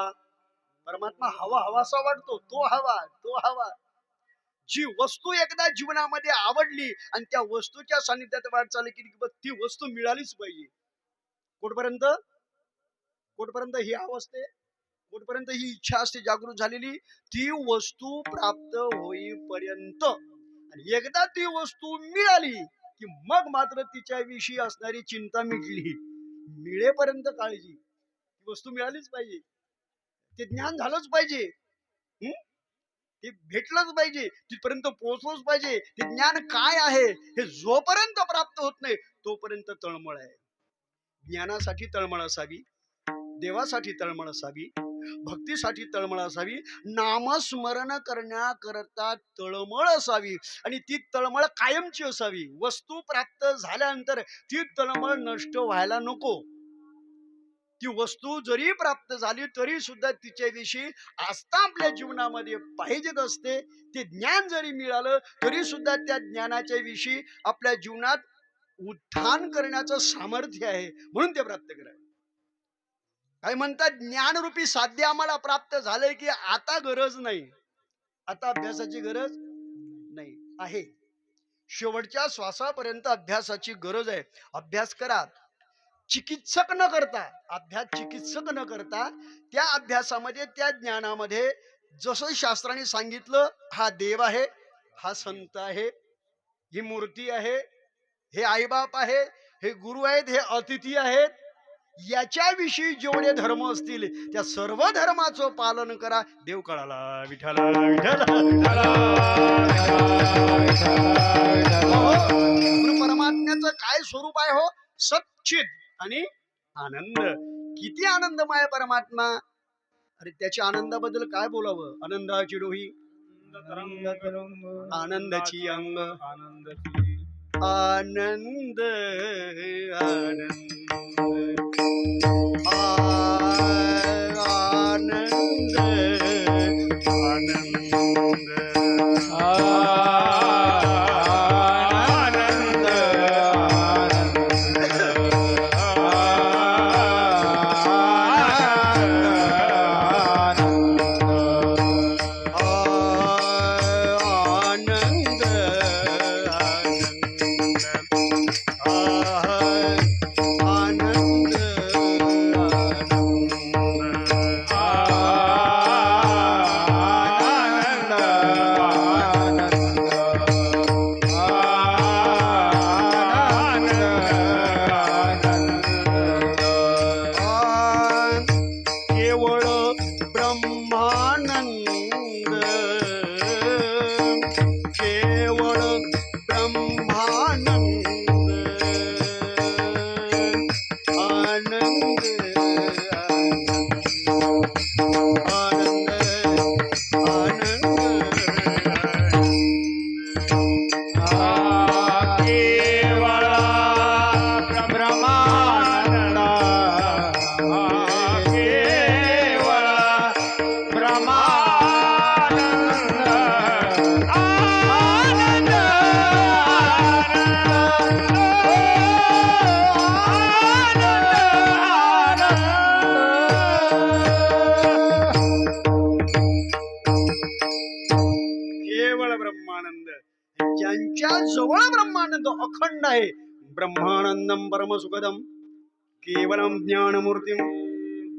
परमात्मा हवा हवासा वाटतो, तो हवा, तो हवा. जी वस्तू एकदा जीवनामध्ये आवडली आणि त्या वस्तूच्या सानिध्यात वाटचाल केली की ती वस्तू मिळालीच पाहिजे. कुठपर्यंत? कुठपर्यंत ही अवस्थे, कुठपर्यंत ही इच्छा असते जागृत झालेली, ती वस्तू प्राप्त होईपर्यंत. आणि एकदा ती वस्तू मिळाली की मग मात्र तिच्याविषयी असणारी चिंता मिटली. मिळेपर्यंत काळजी, ती वस्तू मिळालीच पाहिजे, ते ज्ञान झालंच पाहिजे, ते भेटलंच पाहिजे, तिथपर्यंत पोहोचलंच पाहिजे. ते ज्ञान काय आहे हे जोपर्यंत प्राप्त होत नाही तोपर्यंत तळमळ आहे. ज्ञानासाठी तळमळ असावी, देवासाठी तळमळ असावी, भक्तीसाठी तळमळ असावी, नामस्मरण करण्याकरता तळमळ असावी. आणि ती तळमळ कायमची असावी. वस्तू प्राप्त झाल्यानंतर ती तळमळ नष्ट व्हायला नको. ती वस्तू जरी प्राप्त झाली तरी सुद्धा तिच्याविषयी आस्था आपल्या जीवनामध्ये पाहिजेच असते. ते ज्ञान जरी मिळालं तरी सुद्धा त्या ज्ञानाच्या विषयी आपल्या जीवनात उत्थान करण्याचं सामर्थ्य आहे, म्हणून ते प्राप्त करावे. काय म्हणतात, ज्ञानरूपी साध्य आम्हाला प्राप्त झालंय की आता गरज नाही, आता अभ्यासाची गरज नाही आहे. शेवटच्या श्वासापर्यंत अभ्यासाची गरज आहे. अभ्यास करा, चिकित्सक न करता, अभ्यास चिकित्सक न करता त्या अभ्यासामध्ये, त्या ज्ञानामध्ये जसं शास्त्राने सांगितलं, हा देव आहे, हा संत आहे, ही मूर्ती आहे, हे आईबाप आहे, हे गुरु आहेत, हे अतिथी आहेत, याच्याविषयी जेवढे धर्म असतील त्या सर्व धर्माचं पालन करा. देव कळाला. विठ्ठल विठ्ठल परमात्म्याचं काय स्वरूप आहे हो? सच्चित आणि आनंद. किती आनंदमय आहे परमात्मा. अरे त्याच्या आनंदाबद्दल काय बोलावं. आनंदाची डोही, आनंदाची अंग, आनंद आनंद आनंद ज्यांच्या जवळ ब्रह्मानंद अखंड आहे. ब्रह्मानंदम परमसुखदम केवलम ज्ञानमूर्तिम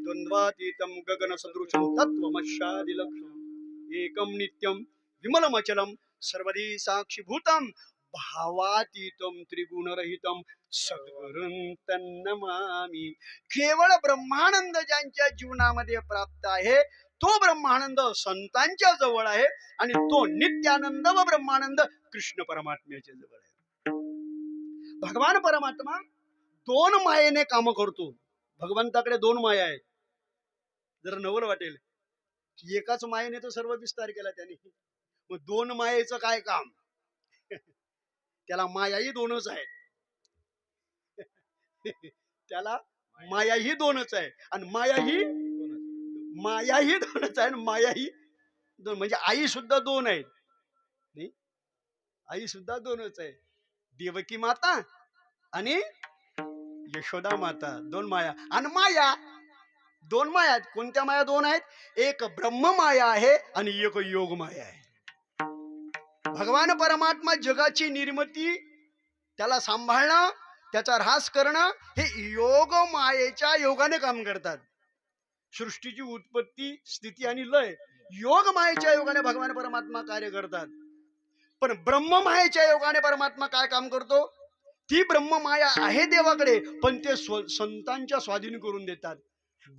द्वंद्वातीतम गगन सदृशम तत्वमशादिलक्षणम एकम नित्यम विमलमचलम सर्वधी साक्षीभूतम भावातीतम त्रिगुणरहितम सद्गुरुं तन्नमामि. केवळ ब्रह्मानंद ज्यांच्या जीवनामध्ये प्राप्त आहे तो ब्रह्मानंद संतांच्या जवळ आहे आणि तो नित्यानंद व ब्रह्मानंद कृष्ण परमात्म्याच्या जवळ आहे. भगवान परमात्मा दोन मायेने काम करतो. भगवंताकडे दोन माया आहेत. जर नवल वाटेल की एकाच मायेने तर सर्व विस्तार केला त्याने, मग दोन मायेचं काय काम. त्याला मायाही दोनच आहे, त्याला मायाही दोनच आहे आणि मायाही दोनच आहे आणि मायाही दोन. म्हणजे आई सुद्धा दोन आहेत. नाही, आई सुद्धा दोनच आहे. देवकी माता आणि यशोदा माता, दोन माया आणि माया, दोन माया आहेत. कोणत्या माया दोन आहेत? एक ब्रह्म माया आहे आणि एक योग माया आहे. भगवान परमात्मा जगाची निर्मिती, त्याला सांभाळणं, त्याचा ऱ्हास करणं हे योग मायेच्या योगाने काम करतात. सृष्टीची उत्पत्ती, स्थिती आणि लय योग मायेच्या योगाने भगवान परमात्मा कार्य करतात. पण ब्रह्म मायेच्या योगाने परमात्मा काय काम करतो? ती ब्रह्म माया आहे देवाकडे, पण ते संतांच्या स्वाधीन करून देतात,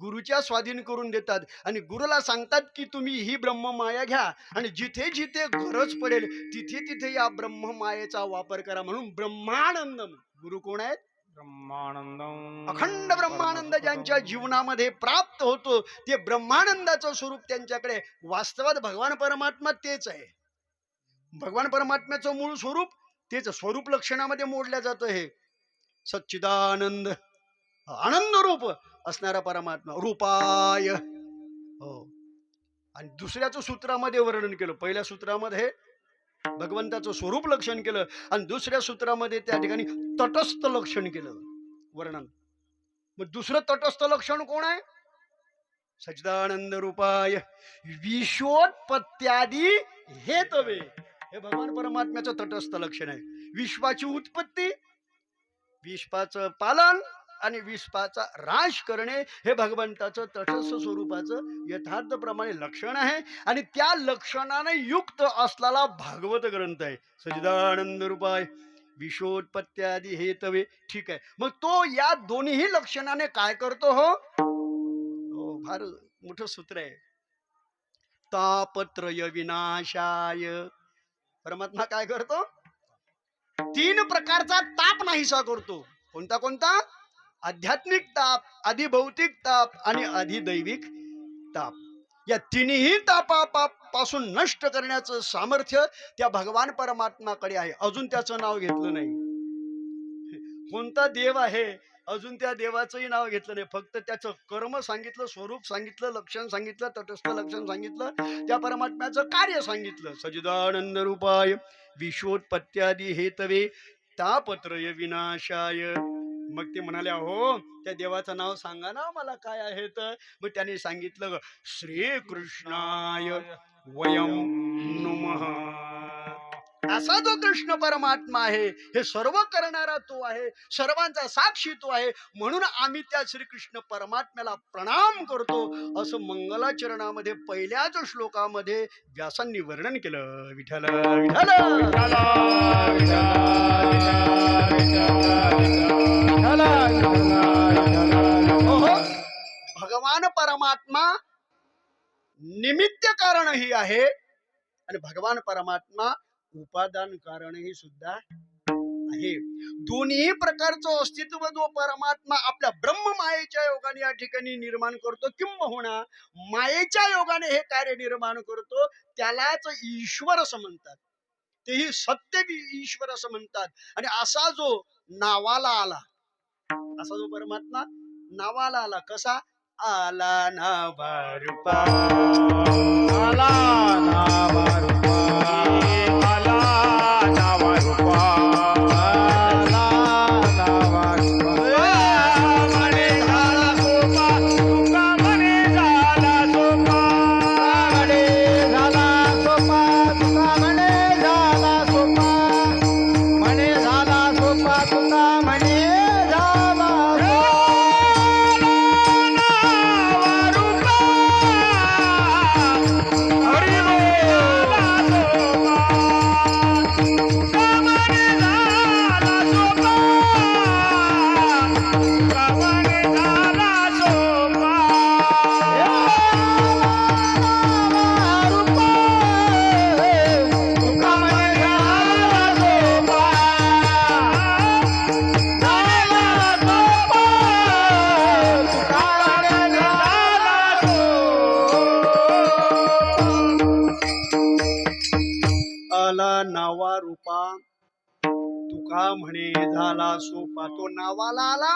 गुरुच्या स्वाधीन करून देतात आणि गुरुला सांगतात की तुम्ही ही ब्रह्म माया घ्या आणि जिथे जिथे गरज पडेल तिथे तिथे या ब्रह्म मायेचा वापर करा. म्हणून ब्रह्मानंदम गुरु कोण आहेत? ब्रह्मानंदम अखंड ब्रह्मानंद ज्यांच्या जीवनामध्ये प्राप्त होतो ते ब्रह्मानंदाचं स्वरूप त्यांच्याकडे. वास्तवात भगवान परमात्मा तेच आहे. भगवान परमात्म्याचं मूळ स्वरूप तेच स्वरूप लक्षणामध्ये मोडल्या जातं. हे सच्चिदानंद आनंद रूप असणारा परमात्मा रूपाय. हो. आणि दुसऱ्याचं सूत्रामध्ये वर्णन केलं. पहिल्या सूत्रामध्ये भगवंताचं स्वरूप लक्षण केलं आणि दुसऱ्या सूत्रामध्ये त्या ठिकाणी तटस्थ लक्षण केलं वर्णन. मग दुसरं तटस्थ लक्षण कोण आहे? सच्चिदानंद रूपाय विश्वोत्पत्त्यादी हेतवे, हे भगवान परमात्म्याचं तटस्थ लक्षण आहे. विश्वाची उत्पत्ती, विश्वाचं पालन आणि विश्वाचा ऱ्हास करणे हे भगवंताचं तटस्थ स्वरूपाचं यथार्थ प्रमाणे लक्षण आहे. आणि त्या लक्षणाने युक्त असलेला भागवत ग्रंथ आहे सच्चिदानंद रूपाय विश्वोत्पत्त्यादी हेतवे. ठीक आहे, मग तो या दोन्ही लक्षणाने काय करतो? हो, फार मोठं सूत्र आहे. तापत्रय विनाशाय, परमात्मा काय करतो? तीन प्रकारचा ताप नाहीसा करतो. कोणता कोणता? आध्यात्मिक ताप, अधिभौतिक ताप आणि अधिदैविक ताप. या तिन्ही तापापासून नष्ट करण्याचं सामर्थ्य त्या भगवान परमात्माकडे आहे. अजून त्याचं नाव घेतलं नाही. कोणता देव आहे अजून त्या देवाचंही नाव घेतलं नाही. फक्त त्याचं कर्म सांगितलं, स्वरूप सांगितलं, लक्षण सांगितलं, तटस्थ लक्षण सांगितलं, त्या परमात्म्याचं कार्य सांगितलं. सच्चिदानंद रूपाय विश्वोत्पत्त्यादी हेतवे तापत्रय विनाशाय. मग ते म्हणाले, हो त्या देवाचं नाव सांगा ना मला काय आहे तर. मग त्याने सांगितलं, श्रीकृष्णाय वयम नमः. असा जो कृष्ण परमात्मा आहे, हे सर्व करणारा तो आहे, सर्वांचा साक्षी तो आहे, म्हणून आम्ही त्या श्रीकृष्ण परमात्म्याला प्रणाम करतो, असं मंगलाचरणामध्ये पहिल्याच श्लोकामध्ये व्यासांनी वर्णन केलं. विठ्ठल विठ्ठल भगवान परमात्मा निमित्त कारणही आहे आणि भगवान परमात्मा उपादान कारणही सुद्धा आहे. दोन्ही प्रकारचं अस्तित्व जो परमात्मा आपल्या ब्रह्म मायेच्या योगाने या ठिकाणी निर्माण करतो, किंबहुना मायेच्या योगाने हे कार्य निर्माण करतो, त्यालाच ईश्वर असं म्हणतात. तेही सत्य ईश्वर असं म्हणतात. आणि असा जो नावाला आला, असा जो परमात्मा नावाला आला, कसा आला नावा रूपा, आला नावा रूपा, आला नावा रूपा, आला नावा रूपा. म्हणे झाला सोपा तुका, म्हणे झाला सोपा, म्हणे झाला सोपा तुका, म्हणे झाला सोपा, म्हणे झाला सोपा तुका, म्हणे नावा रूपा तुका म्हणे झाला सोपा. तो नावाला आला,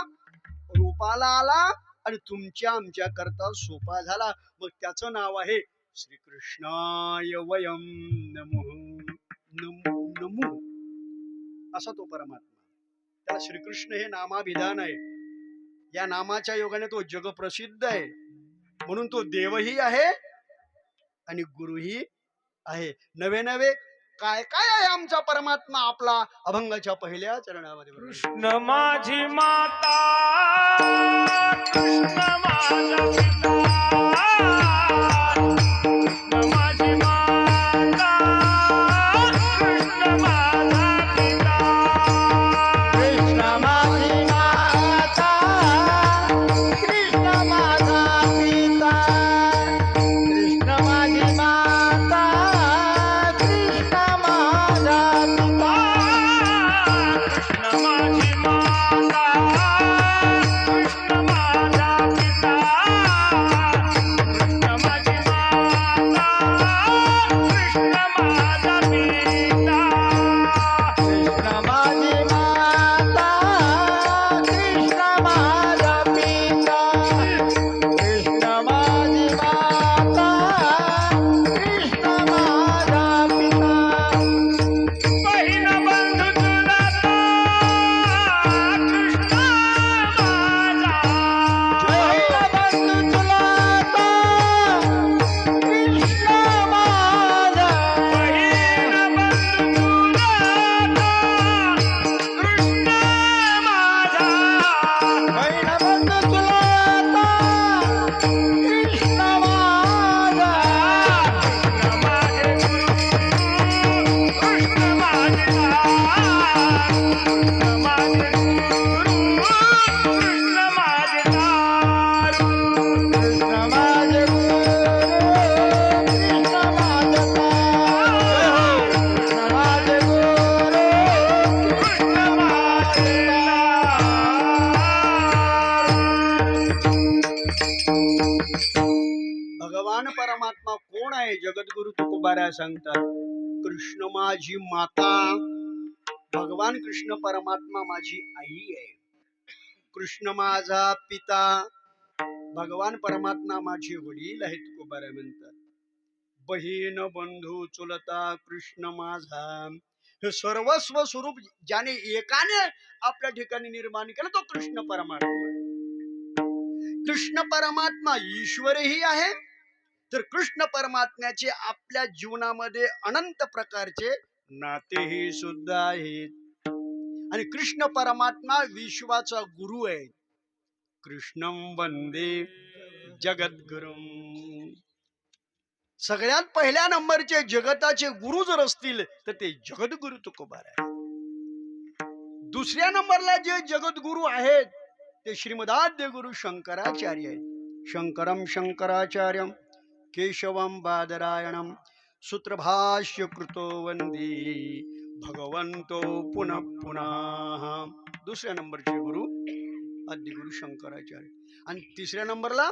रूपाला आला आणि तुमच्या आमच्या करता सोपा झाला. मग त्याचं नाव आहे श्रीकृष्णाय वयम नमो नमो. असा तो परमात्मा. त्याला श्रीकृष्ण हे नामाभिधान आहे. या नामाच्या योगाने तो जग प्रसिद्ध आहे, म्हणून तो देवही आहे आणि गुरुही आहे. नवे नवे काय काय आहे आमचा परमात्मा आपला अभंगाच्या पहिल्या चरणामध्ये. कृष्ण माझी माता, कृष्ण माझा पिता, कृष्ण माझी माता, कृष्ण माझा पिता, कृष्ण माझी माता, कृष्ण माझा पिता, कृष्ण माझी माता, कृष्ण माझा पिता, कृष्ण माझी माता, कृष्ण माझा पिता, कृष्ण माझी माता, कृष्ण माझा पिता, कृष्ण माझी माता, कृष्ण माझा पिता, कृष्ण माझी माता, कृष्ण माझा पिता. बहीण बंधू तुला कृष्ण माझा, बहीण बंधू चुलता, कृष्ण माझा. बहीण बंधू तुला कृष्ण माझा, बहीण बंधू चुलता, कृष्ण माझा. कृष्ण माझे गुरु, कृष्ण माझे दास, कृष्ण माझे गुरु, कृष्ण माझे दास, कृष्ण माझे गुरु, कृष्ण माझा दास. कृष्ण माझे गुरु, कृष्ण माझे भगवान परमात्मा कोण आहे? जगद्गुरु तुकोबारा सांगतात, कृष्ण माझी माता. भगवान कृष्ण परमात्मा माझी आई आहे. कृष्ण माझा पिता. भगवान परमात्मा माझे वडील आहेत, तुकोबारा म्हणतात. बहीण बंधू चुलता कृष्ण माझा. हे सर्वस्व स्वरूप ज्याने एकाने आपल्या ठिकाणी निर्माण केलं तो कृष्ण परमात्मा आहे. कृष्ण परमात्मा ईश्वरही आहे, तर कृष्ण परमात्म्याचे आपल्या जीवनामध्ये अनंत प्रकारचे नातेही सुद्धा आहेत. आणि कृष्ण परमात्मा विश्वाचा गुरु आहे. कृष्णं वंदे जगद्गुरुं. सगळ्यात पहिल्या नंबरचे जगताचे गुरु जर असतील तर ते जगद्गुरु तुकोबार आहे. दुसऱ्या नंबरला जे जगद्गुरु आहेत ते श्रीमदाद्य गुरु शंकराचार्य आहेत. शंकरम शंकराचार्यम केशवम बादरायणम सूत्रभाष्य कृतो वंदे भगवंतो पुनः पुनः. दुसऱ्या नंबरचे गुरु आद्यगुरु शंकराचार्य. आणि तिसऱ्या नंबरला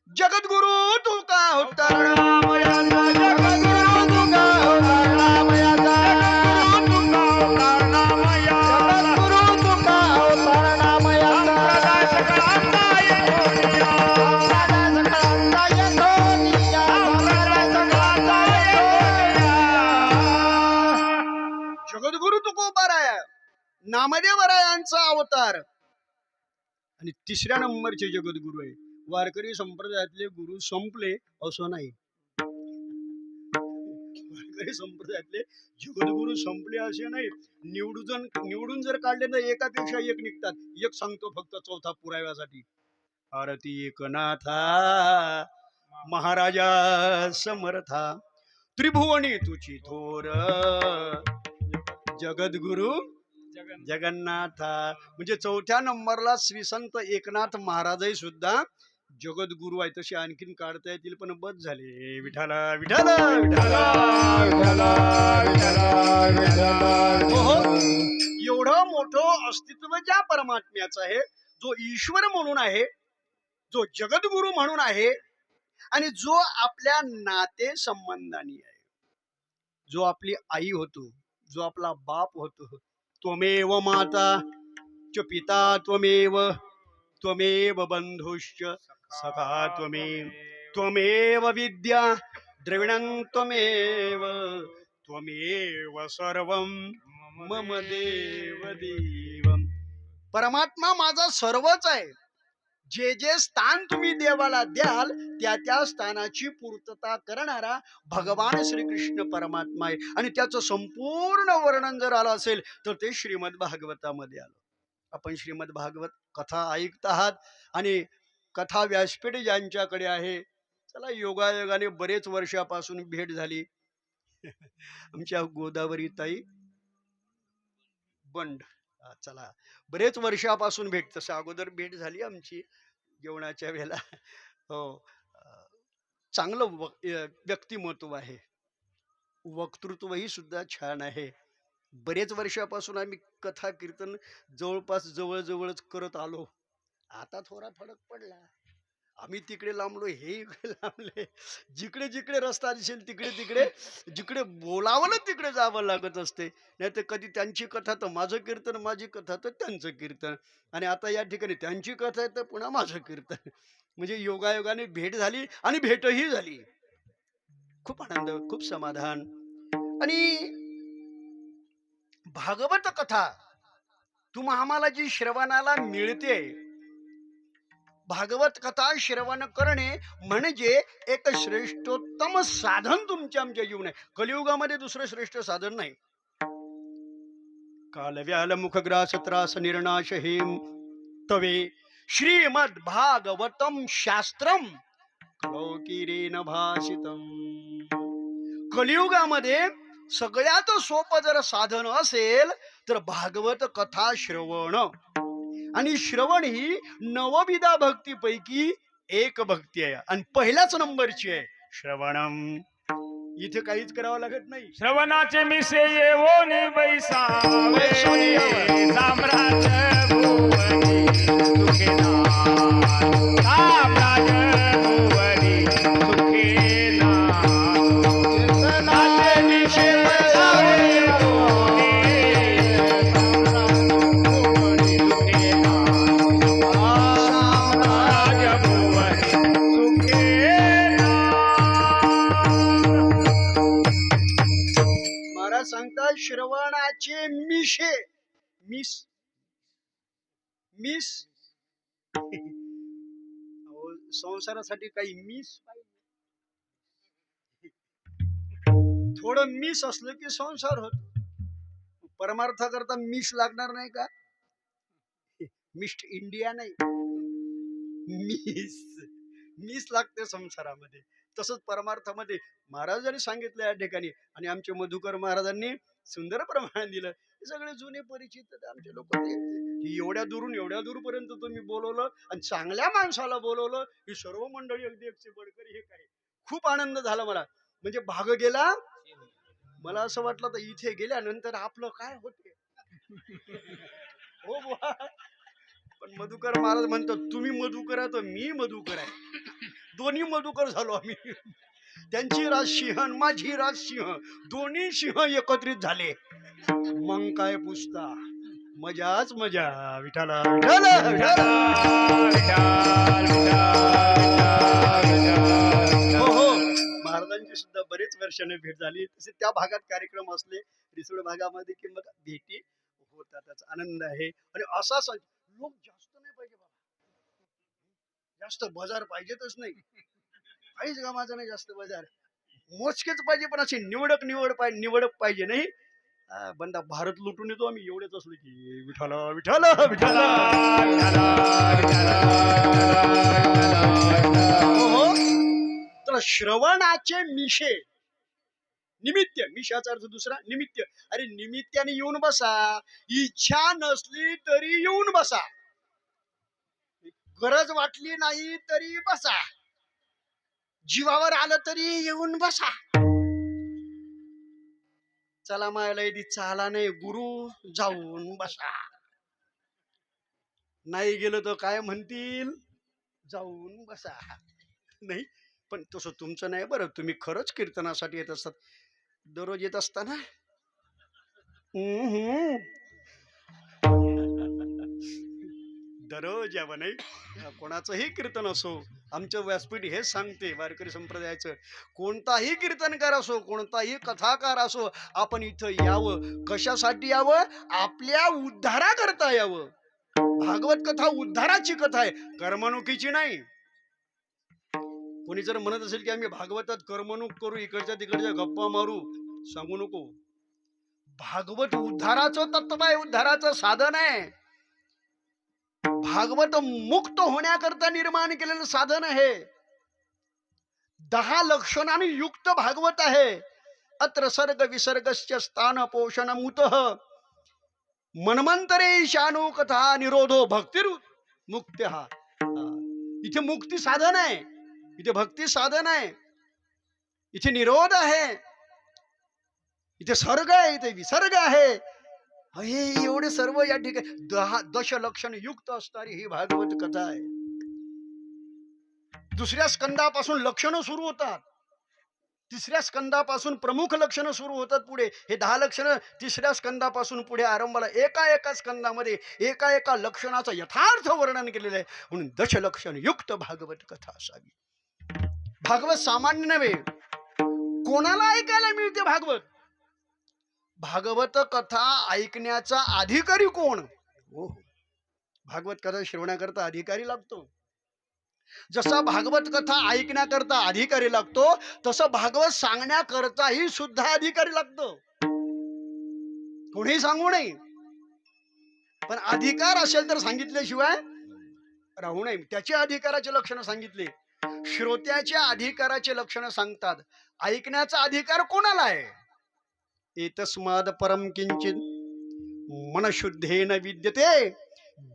जगद्गुरु तुका उतरणामयाचा. जगद्गुरु तुका उतरणामयाचा. जगद्गुरु तुका उतरणामयाचा. संप्रदाय सकळांचा यथोनिया. संप्रदाय सकळांचा यथोनिया. जगद्गुरु तुकोबाराय नामदेवरायांचा अवतार. आणि तिसऱ्या नंबरचे जगद्गुरु आहे. वारकरी संप्रदायातले गुरु संपले असं नाही. वारकरी संप्रदायातले जगद्गुरु संपले असे नाही. निवडून जर काढले तर एकापेक्षा एक निघतात. एक सांगतो फक्त चौथा पुराव्यासाठी. आरती एकनाथा महाराजा समर्था त्रिभुवनी तुची थोर जगद्गुरु जगन्नाथा. म्हणजे चौथ्या नंबरला श्री संत एकनाथ महाराजही सुद्धा जगद्गुरु आहे. तसे आणखीन काढता येतील पण बस झाले. विठाला विठाला विठाला विठ्ठला, विठ्ठला, विठ्ठला. हो. एवढं मोठं अस्तित्व ज्या परमात्म्याचं आहे, जो ईश्वर म्हणून आहे, जो जगद्गुरु म्हणून आहे, आणि जो आपल्या नाते संबंधानी आहे, जो आपली आई होतो, जो आपला बाप होतो. त्वमेव माता च पिता त्वमेव, त्वमेव बंधुश्च सखा त्वमेव, त्वमेव विद्या द्रविणं त्वमेव, त्वमेव सर्वं मम देव देव. परमात्मा माझा सर्वच आहे. जे जे स्थान तुम्ही देवाला द्याल त्या त्या स्थानाची पूर्तता करणारा भगवान श्रीकृष्ण परमात्मा आहे. आणि त्याचं संपूर्ण वर्णन जर आलं असेल तर ते श्रीमद भागवतामध्ये आलं. आपण श्रीमद भागवत कथा ऐकत आहात आणि कथा व्यासपीठ ज्यांच्याकडे आहे, चला योगायोगाने बरेच वर्षापासून भेट झाली. आमच्या गोदावरी ताई बंड, चला बरेच वर्षापासून भेट, तसं अगोदर भेट झाली आमची जेवणाच्या वेळेला. हो, चांगलं व्यक्तिमत्व आहे, वक्तृत्वही सुद्धा छान आहे. बरेच वर्षापासून आम्ही कथा कीर्तन जवळपास जवळजवळच करत आलो. आता थोडा फरक पडला, आम्ही तिकडे लांबलो, हे इकडे लांबले. जिकडे जिकडे रस्ता दिसेल तिकडे तिकडे, जिकडे बोलावं ना तिकडे जावं लागत असते. नाही तर कधी त्यांची कथा तर माझं कीर्तन, माझी कथा तर त्यांचं कीर्तन, आणि आता या ठिकाणी त्यांची कथा आहे तर पुन्हा माझं कीर्तन. म्हणजे योगायोगाने भेट झाली आणि भेटही झाली. खूप आनंद, खूप समाधान. आणि भागवत कथा तुम्हा आम्हाला जी श्रवणाला मिळते, भागवत कथा श्रवण करणे म्हणजे एक श्रेष्ठोत्तम साधन तुमच्या आमच्या जीवनात. कलियुगामध्ये दुसरं श्रेष्ठ साधन नाही. काल व्याल मुखग्रास त्रास निर्नाश हेम तवे श्रीमद भागवतम शास्त्रम लौकिरेन भाषितम. कलियुगामध्ये सगळ्यात सोपं जर साधन असेल तर भागवत कथा श्रवण. आणि श्रवण ही नवविधा भक्तीपैकी एक भक्ती आहे आणि पहिल्याच नंबरची आहे श्रवणम. इथे काहीच करावं लागत नाही. श्रवणाचे मिसे येवोन बैसावे साम्राज्य भुवनी सुखेना साम्राज्य भुवनी सुखेना कीर्तनाचे मिसे बैसावे सांगतात श्रवणाचे मिशे मिस मिस. संसारासाठी काही मिस पाहिजे, थोडं मिस असलं की संसार होत. परमार्थाकरता मिस लागणार नाही का? मिस्ट इंडिया नाही, मिस मिस लागते संसारामध्ये. तसंच परमार्थामध्ये महाराजांनी सांगितलं या ठिकाणी, आणि आमचे मधुकर महाराजांनी सुंदर प्रमाण दिलं. हे सगळे जुने परिचित आमचे लोक, एवढ्या दूरपर्यंत तुम्ही बोलवलं आणि चांगल्या माणसाला बोलवलं. ही सर्व मंडळी अगदी बडकरी. हे काय खूप आनंद झाला मला. म्हणजे भाग गेला, मला असं वाटलं तर इथे गेल्यानंतर आपलं काय होते. हो बुवा, पण मधुकर महाराज म्हणतात तुम्ही मधुकर आहे तर मी मधुकर आहे, दोन्ही मधुकर झालो आम्ही. त्यांची राज सिंह, माझी राज सिंह, दोन्ही सिंह एकत्रित झाले. मग काय पुसता, मजाच मजा. विठाला हो हो, महाराजांची सुद्धा बरेच वर्षाने भेट झाली. तसे त्या भागात कार्यक्रम असले, रिसोड भागामध्ये की मग भेटी होतात, त्याचा आनंद आहे. आणि असा लोक जास्त नाही पाहिजे बाबा, जास्त बाजार पाहिजेतच नाही, काहीच कामाचं नाही जास्त बाजार, मोजकेच पाहिजे, पण अशी निवडक पाहिजे नाही. बंदा भारत लुटून येतो आम्ही एवढेच असले की विठाला विठाला विठाला. हो, तर श्रवणाचे मिशे निमित्त, मिशाचा अर्थ दुसरा निमित्त. अरे निमित्ताने येऊन बसा, इच्छा नसली तरी येऊन बसा, गरज वाटली नाही तरी बसा, जीवावर आलं तरी येऊन बसा. चला मायला यदि चाला नाही गुरु, जाऊन बसा. नाही गेलं तर काय म्हणतील, जाऊन बसा. नाही, पण तसं तुमचं नाही बरं. तुम्ही खरंच कीर्तनासाठी येत असतात, दररोज येत असताना. दररोज यावं नाही. कोणाचंही कीर्तन असो, आमचं व्यासपीठ हेच सांगते, वारकरी संप्रदायाचं, कोणताही कीर्तनकार असो, कोणताही कथाकार असो, आपण इथं यावं. कशासाठी यावं? आपल्या उद्धाराकरता यावं. भागवत कथा उद्धाराची कथा आहे, करमणुकीची नाही. कोणी जर म्हणत असेल की आम्ही भागवतात करमणूक करू, इकडच्या तिकडच्या गप्पा मारू, सांगू नको. भागवत उद्धाराचं तत्व आहे, उद्धाराचं साधन आहे. भागवत मुक्त होण्याकरता निर्माण केलेलं साधन आहे. 10 लक्षणांनी युक्त भागवत आहे. अत्र सर्ग विसर्गस्य स्थान पोषण मुतः मन्वंतरे शानो कथा निरोधो भक्तिरु मुक्त्या. इथे मुक्ती साधन आहे, इथे भक्ती साधन आहे, इथे निरोध आहे, इथे सर्ग आहे, इथे विसर्ग आहे. हे एवढे सर्व या ठिकाणी 10 दशलक्षण युक्त असणारी ही भागवत कथा आहे. दुसऱ्या स्कंदापासून लक्षणं सुरू होतात, तिसऱ्या स्कंदापासून प्रमुख लक्षणं सुरू होतात. पुढे हे 10 लक्षणं तिसऱ्या स्कंदापासून पुढे आरंभाला एका स्कंदामध्ये एका लक्षणाचं यथार्थ वर्णन केलेलं आहे. म्हणून दशलक्षण युक्त भागवत कथा असावी. भागवत सामान्य नव्हे, कोणाला ऐकायला मिळते भागवत? भागवत कथा ऐकण्याचा अधिकारी कोण? हो, भागवत कथा श्रवणाकरता अधिकारी लागतो. जसा भागवत कथा ऐकण्याकरता अधिकारी लागतो, तसं भागवत सांगण्याकरताही सुद्धा अधिकारी लागतो. कोणीही सांगू नये, पण अधिकार असेल तर सांगितल्याशिवाय राहू नये. त्याचे अधिकाराचे लक्षण सांगितले. श्रोत्याच्या अधिकाराचे लक्षण सांगतात. ऐकण्याचा अधिकार कोणाला आहे? एतस्माद परम किंचित मनशुद्धेन विद्यते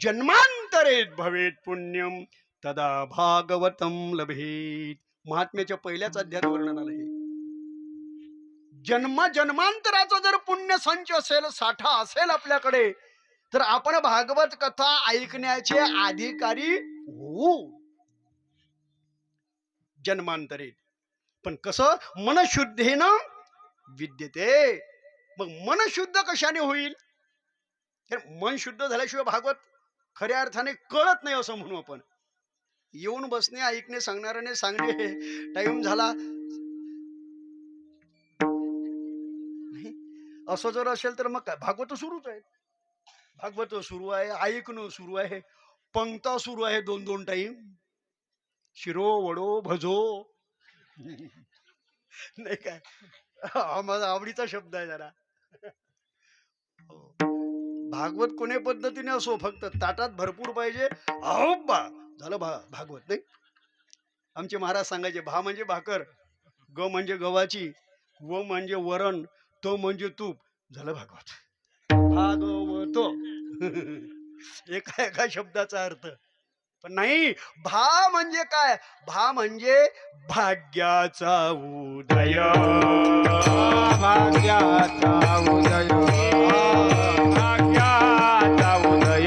जन्मांतरे भवेत पुण्यम तदा भागवतम लभेत. महात्म्याच्या पहिल्याच अध्यायात वर्णन आलं आहे. जन्मांतराचा जर पुण्य संच असेल, साठा असेल आपल्याकडे, तर आपण भागवत कथा ऐकण्याचे अधिकारी होऊ. जन्मांतरे. पण कसं? मनशुद्धेनं विद्यते. मग मन शुद्ध कशाने होईल? मन शुद्ध झाल्याशिवाय भागवत खऱ्या अर्थाने कळत नाही असं म्हणू आपण. येऊन बसणे, ऐकणे, सांगणाऱ्याने सांगणे, टाइम झाला असं जर असेल तर मग काय? भागवत सुरूच आहे. भागवत सुरू आहे, ऐकणं सुरू आहे, पंक्ता सुरू आहे, 2-2 टाइम. शिरो वडो भजो नाही काय? हा माझा आवडीचा शब्द आहे जरा. भागवत कोण्या पद्धतीने असो, फक्त ताटात भरपूर पाहिजे. अहो बा झालं भागवत. नाही, आमचे महाराज सांगायचे, भा म्हणजे भाकर, ग म्हणजे गव्हाची, व म्हणजे वरण, तो म्हणजे तूप, झालं भागवत. भागवत एका शब्दाचा अर्थ. पण नाही, भा म्हणजे काय? भा म्हणजे भाग्याचा उदय. भाग्याचा उदय, भाग्याचा उदय,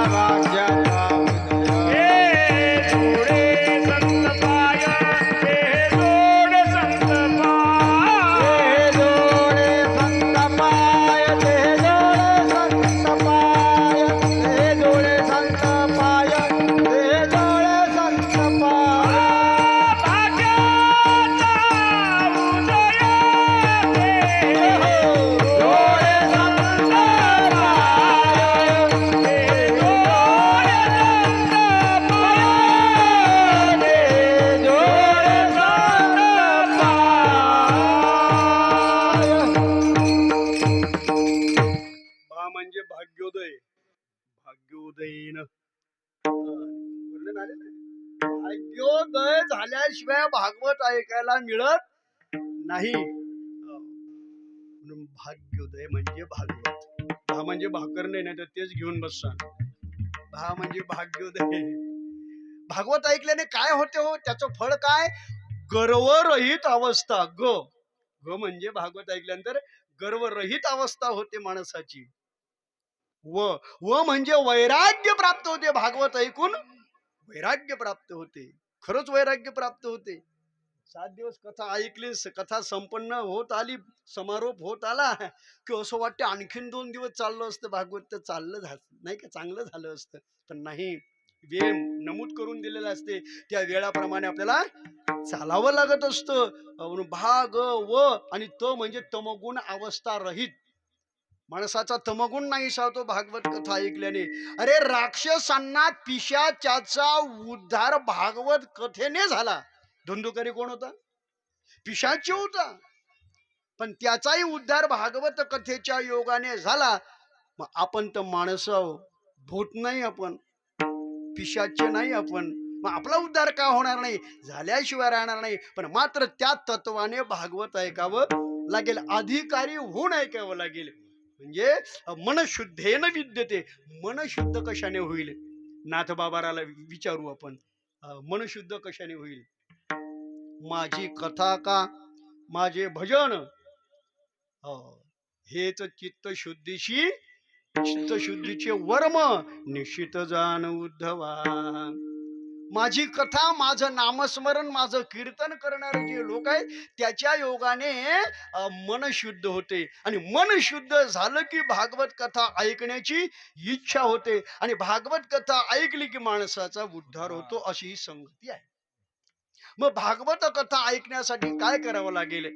भाग्याचा उदय. हे जोडे संत पाय, हे जोडे संत पाय, हे जोडे संत पाय, हे जोडे संत पाय, हे जोडे संत पाय, हे जोडे संत पाय. भाग्योदयीन वर्णन आलेलं आहे. भाग्योदय झाल्याशिवाय भागवत ऐकायला मिळत नाही. म्हणून भाग्योदय म्हणजे भागवत. भा म्हणजे भाकर नाही तर तेच घेऊन बससा. भा म्हणजे भाग्योदय. भागवत ऐकल्याने काय होते हो? त्याचं फळ काय? गर्वरहित अवस्था. ग म्हणजे भागवत ऐकल्यानंतर गर्वरहित अवस्था होते माणसाची. व म्हणजे वैराग्य प्राप्त होते. भागवत ऐकून वैराग्य प्राप्त होते. खरंच वैराग्य प्राप्त होते. 7 दिवस कथा ऐकली, कथा संपन्न होत आली, समारोप होत आला की असं वाटतं आणखीन 2 दिवस चाललं असतं भागवत तर चाललं नाही का, चांगलं झालं असतं. पण नाही, वेळ नमूद करून दिलेला असते. त्या वेळाप्रमाणे आपल्याला चालावं लागत असतं. भाग व आणि त म्हणजे तमगुण अवस्था रहित. माणसाचा तमगुण नाही सावतो भागवत कथा ऐकल्याने. अरे राक्षसांना पिशाच्याचा उद्धार भागवत कथेने झाला. धुंदुकरी कोण होता? पिशाची होता, पण त्याचाही उद्धार भागवत कथेच्या योगाने झाला. मग आपण तर माणसं, भूत नाही, आपण पिशाच्य नाही आपण, मग आपला उद्धार का होणार नाही? झाल्याशिवाय राहणार नाही. पण मात्र त्या तत्वाने भागवत ऐकावं लागेल, अधिकारी होऊन ऐकावं लागेल. म्हणजे मनशुद्धेन विद्यते. मन शुद्ध कशाने होईल? नाथबाबाराला विचारू आपण, मन शुद्ध कशाने होईल? माझी कथा का माझे भजन, हेच चित्तशुद्धीशी, चित्तशुद्धीचे वर्म निश्चित जाण उद्धवा. माझी कथा, माझं नामस्मरण, माझं कीर्तन करणारे जे लोक आहेत त्याच्या योगाने मन शुद्ध होते. आणि मन शुद्ध झालं की भागवत कथा ऐकण्याची इच्छा होते. आणि भागवत कथा ऐकली की माणसाचा उद्धार होतो, अशी ही संगती आहे. मग भागवत कथा ऐकण्यासाठी काय करावं लागेल?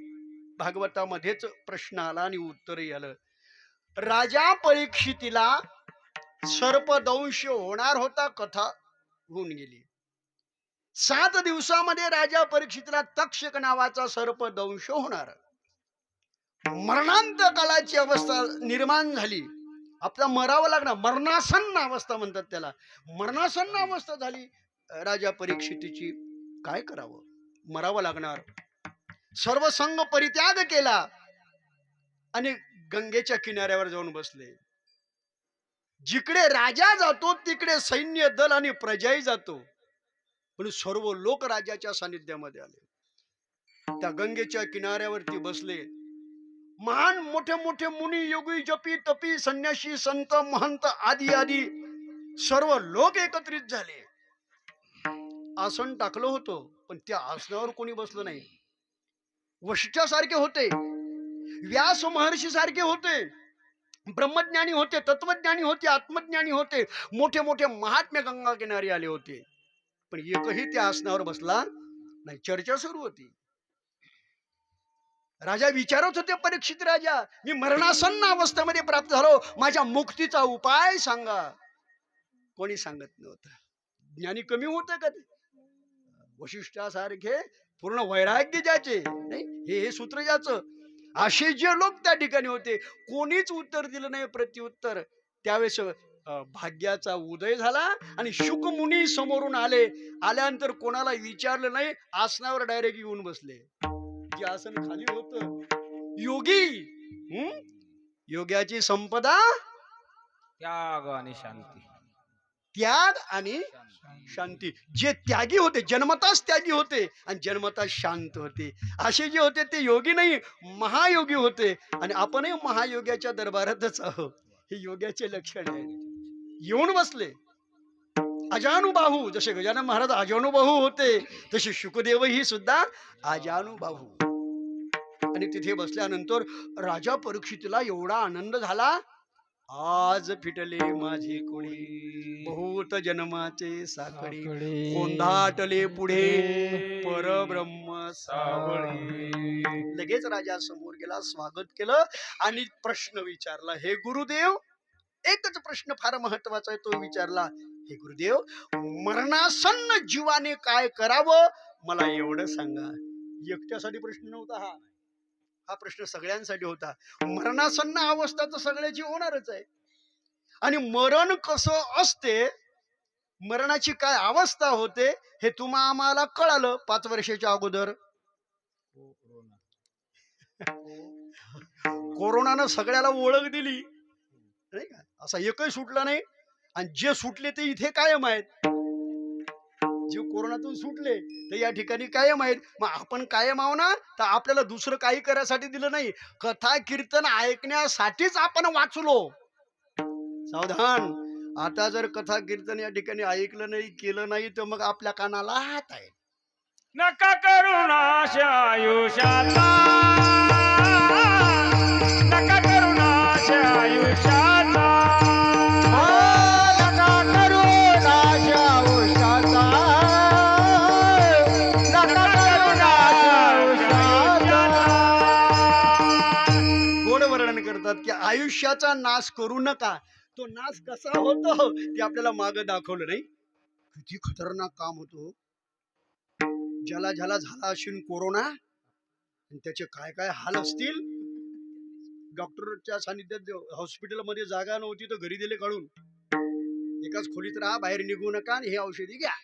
भागवतामध्येच प्रश्न आला आणि उत्तरही आलं. राजा परीक्षितीला सर्पदंश होणार होता, कथा होऊन गेली. 7 दिवसामध्ये राजा परीक्षितीला तक्षक नावाचा सर्पदंश होणार, मरणांत कालाची अवस्था निर्माण झाली. आपला मरावं लागणार, मरणासन्न अवस्था म्हणतात त्याला, मरणासन्न अवस्था झाली राजा परीक्षितीची. काय करावं? मरावं लागणार. सर्व संग परित्याग केला आणि गंगेच्या किनाऱ्यावर जाऊन बसले. जिकडे राजा जातो तिकडे सैन्य दल आणि प्रजाही जातो, पण सर्व लोक राजाच्या सानिध्यामध्ये आले. त्या गंगेच्या किनाऱ्यावरती बसले. महान मोठे मोठे मुनी, योगी, जपी, तपी, संन्यासी, संत, महंत आदी आदी सर्व लोक एकत्रित झाले. आसन टाकलं होतं, पण त्या आसनावर कोणी बसलं नाही. वशिष्ठासारखे होते, व्यास महर्षी सारखे होते, ब्रह्मज्ञानी होते, तत्वज्ञानी होते, आत्मज्ञानी होते, मोठे मोठे महात्मे गंगा किनारी आले होते, पण एकही त्या आसनावर बसला नाही. चर्चा सुरू होती. राजा विचारत होते, परीक्षित राजा, मी मरणासन्न अवस्थेमध्ये प्राप्त झालो, माझ्या मुक्तीचा उपाय सांगा. कोणी सांगत नव्हतं. ज्ञानी कमी होतं का? वशिष्ठासारखे पूर्ण वैराग्य ज्याचे नाही, हे सूत्र ज्याचं, असे जे लोक त्या ठिकाणी होते, कोणीच उत्तर दिलं नाही प्रत्युत्तर. त्यावेळेस भाग्याचा उदय झाला आणि शुकमुनी समोरून आले. आल्यानंतर कोणाला विचारलं नाही, आसनावर डायरेक्ट येऊन बसले. जे आसन खाली होत, योगी, योग्याची संपदा त्याग आणि शांती. त्याग आणि शांती. जे त्यागी होते, जन्मताच त्यागी होते आणि जन्मताच शांत होते, असे जे होते ते योगी नाही, महायोगी होते. आणि आपणही महायोग्याच्या दरबारातच आहोत. हे योग्याचे लक्षण आहे. येऊन बसले. अजानुबाहू, जसे गजानन महाराज अजानुबाहू होते, तसे शुकदेवही सुद्धा अजानुबाहू. आणि तिथे बसल्यानंतर राजा परीक्षितीला एवढा आनंद झाला, आज फिटले माझे कोळी, बहुत जन्माचे साखळी, कोंधाटले पुढे परब्रह्म सावळी. लगेच राजा समोर गेला, स्वागत केलं आणि प्रश्न विचारला. हे गुरुदेव, एकच प्रश्न फार महत्वाचा आहे, तो विचारला. हे गुरुदेव, मरणासन्न जीवाने काय करावं मला एवढं सांगा. एकट्यासाठी प्रश्न नव्हता हा, हा प्रश्न सगळ्यांसाठी होता. मरणासन्न अवस्था तर सगळ्याची होणारच आहे. आणि मरण कसं असते, मरणाची काय अवस्था होते, हे तुम्हा आम्हाला कळालं 5 वर्षाच्या अगोदर. कोरोनानं सगळ्याला ओळख दिली नाही का? असा एकही सुटला नाही. आणि जे सुटले ते इथे कायम आहेत. जे कोरोनातून सुटले ते या ठिकाणी कायम आहेत. मग आपण कायम आहो ना, तर आपल्याला दुसरं काही करायसाठी दिलं नाही, कथा कीर्तन ऐकण्यासाठीच आपण वाचलो. सावधान, आता जर कथा कीर्तन या ठिकाणी ऐकलं नाही, केलं नाही, तर मग आपल्या कानाला हात आहे. नका करू नाश आयुष्याचा, नका करू नाश आयुष्याचा, नका करू नाश आयुष्याचा, नका करू नाश आयुष्याचा. गोड वर्णन करतात की आयुष्याचा नाश करू नका. तो नाश कसा होतो ते आपल्याला माग दाखवलं नाही. किती खतरनाक काम होतो. ज्याला ज्याला झाला असेल कोरोना आणि त्याचे काय काय हाल असतील. डॉक्टरच्या सानिध्यात हॉस्पिटलमध्ये जागा नव्हती तर घरी दिले काढून. एकाच खोलीत राहा, बाहेर निघू नका आणि हे औषधी घ्या.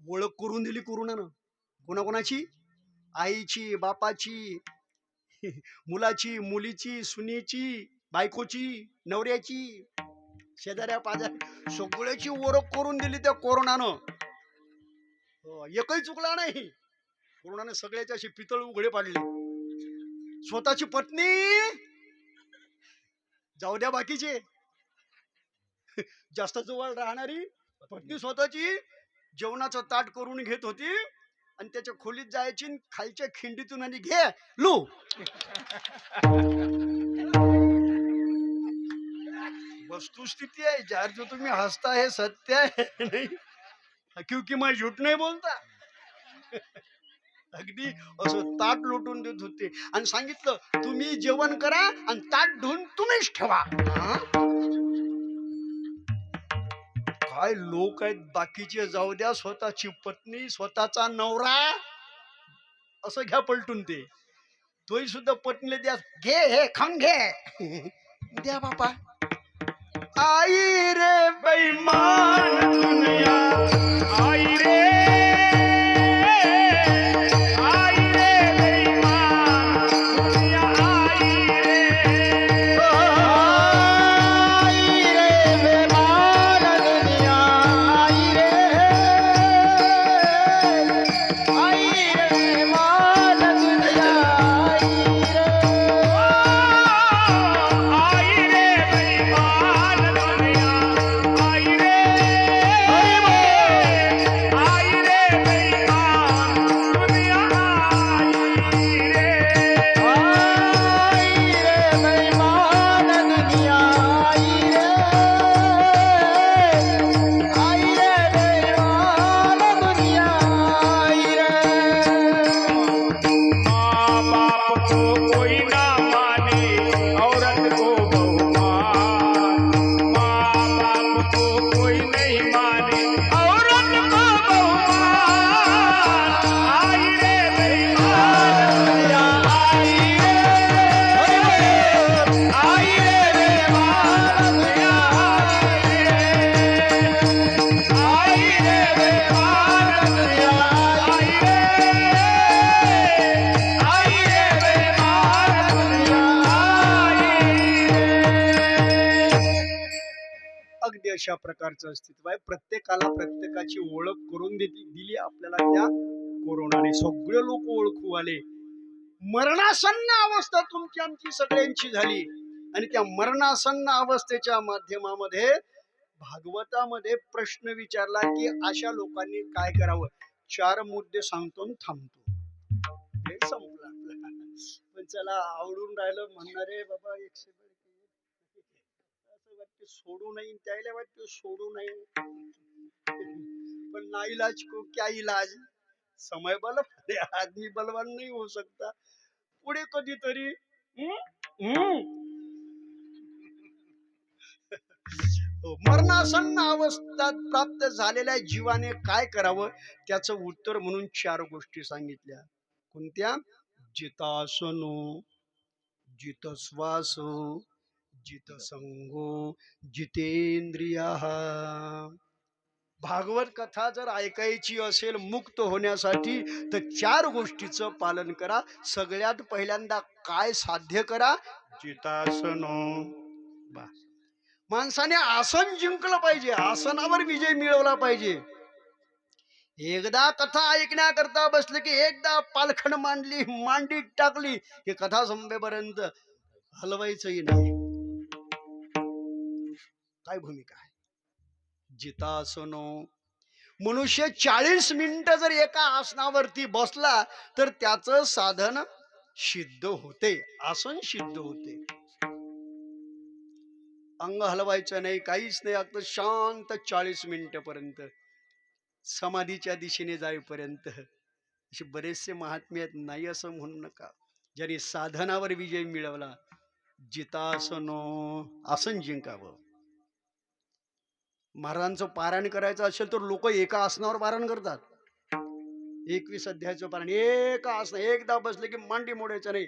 ओळख करून दिली कोरोनानं. कोणाकोणाची? आईची, बापाची, मुलाची, मुलीची, सुनेची, बायकोची, नवऱ्याची, शेजाऱ्या पाजाऱ्या सगळ्याची ओळख करून दिली त्या कोरोनानं. एकही चुकला नाही. कोरोनाने सगळ्याचे असे पितळ उघडे पाडले. स्वतःची पत्नी जाऊ द्या, बाकीचे जास्त जवळ राहणारी पत्नी स्वतःची जेवणाचं ताट करून घेत होती आणि त्याच्या खोलीत जायची, खालच्या खिंडीतून आणि घे लू. वस्तुस्थिती आहे. ज्यार जो तुम्ही हसता हे सत्य आहे नाही, क्योंकि मैं झूठ नाही बोलता. अगदी असं ताट लोटून देत होते आणि सांगितलं तुम्ही जेवण करा आणि ताट धुवून तुम्हीच ठेवा. काय लोक आहेत बाकीचे. जाऊ द्या, स्वतःची पत्नी, स्वतःचा नवरा असं घ्या पलटून. ते तोही सुद्धा पत्नीला द्या, घे हे खाऊन घे. द्या बापा. आई रे बेईमान दुनिया, आई रे, आई रे बेईमान दुनिया, आई रे, आई रे बेमान दुनिया, आई रे, आई रे बेमान दुनिया, आई रे बेईमान दुनिया, आई रे, आई रे बेईमान दुनिया, आई रे, आई रे बेमान दुनिया, आई रे, आई रे बेमान दुनिया, आई रे। माँ बाप को कोई ना माने, औरत को बहुमान, माँ बाप को कोई नहीं माने, औरत को बहुमान, आई रे बेईमान दुनिया, आई रे, आई रे बेईमान दुनिया, आई रे बेईमान दुनिया, आई रे, आई रे बेईमान दुनिया, अगदी अशा प्रकारचं अस्तित्व आहे. प्रत्येकाला प्रत्येकाची ओळख करून दिली आपल्याला त्या कोरोनाने. सगळे लोक ओळखू आले. मरणासन्न अवस्था तुमची आमची सगळ्यांची झाली आणि त्या मरणासन्न अवस्थेच्या माध्यमामध्ये भागवतामध्ये प्रश्न विचारला की अशा लोकांनी काय करावं. 4 मुद्दे सांगतो आणि थांबतो. हे संपलं आपलं. पण चला, आवडून राहिलं म्हणणारे बाबा 100 असं वाटतं सोडू नाही, त्याला वाटतं सोडू नाही. पण नाइलाज को क्या इलाज. समय बलवान है, आदमी बलवान नहीं हो सकता. पुढे कधीतरी मरणासन्न अवस्थेत प्राप्त झालेल्या जीवाने काय करावं त्याचं उत्तर म्हणून 4 गोष्टी सांगितल्या. कोणत्या? जितासनो, जितश्वासो, जितसंगो, जितेंद्रिया. भागवत कथा जर ऐकायची असेल मुक्त होण्यासाठी तर 4 गोष्टीचं पालन करा. सगळ्यात पहिल्यांदा काय साध्य करा? जितासनो. माणसाने आसन जिंकलं पाहिजे, आसनावर विजय मिळवला पाहिजे. एकदा कथा ऐकण्याकरता बसले की एकदा पालखण मांडली, मांडीत टाकली की कथा संपेपर्यंत हलवायचंही नाही. काय भूमिका आहे? जितासनो. मनुष्य 40 मिनिटं जर एका आसनावरती बसला तर त्याचं साधन सिद्ध होते, आसन सिद्ध होते. अंग हलवायचं नाही, काहीच नाही, अगदी शांत 40 मिनिटापर्यंत, समाधीच्या दिशेने जाईपर्यंत. असे बरेचसे महात्मे आहेत, नाही असं म्हणू नका. ज्याने साधनावर विजय मिळवला, जितासनो आसन जिंकावं. महाराजांचं पारायण करायचं असेल तर लोक एका आसनावर पारायण करतात. 21 अध्यायाचं पारायण एका आसन, एकदा बसले की मांडी मोडायचं नाही.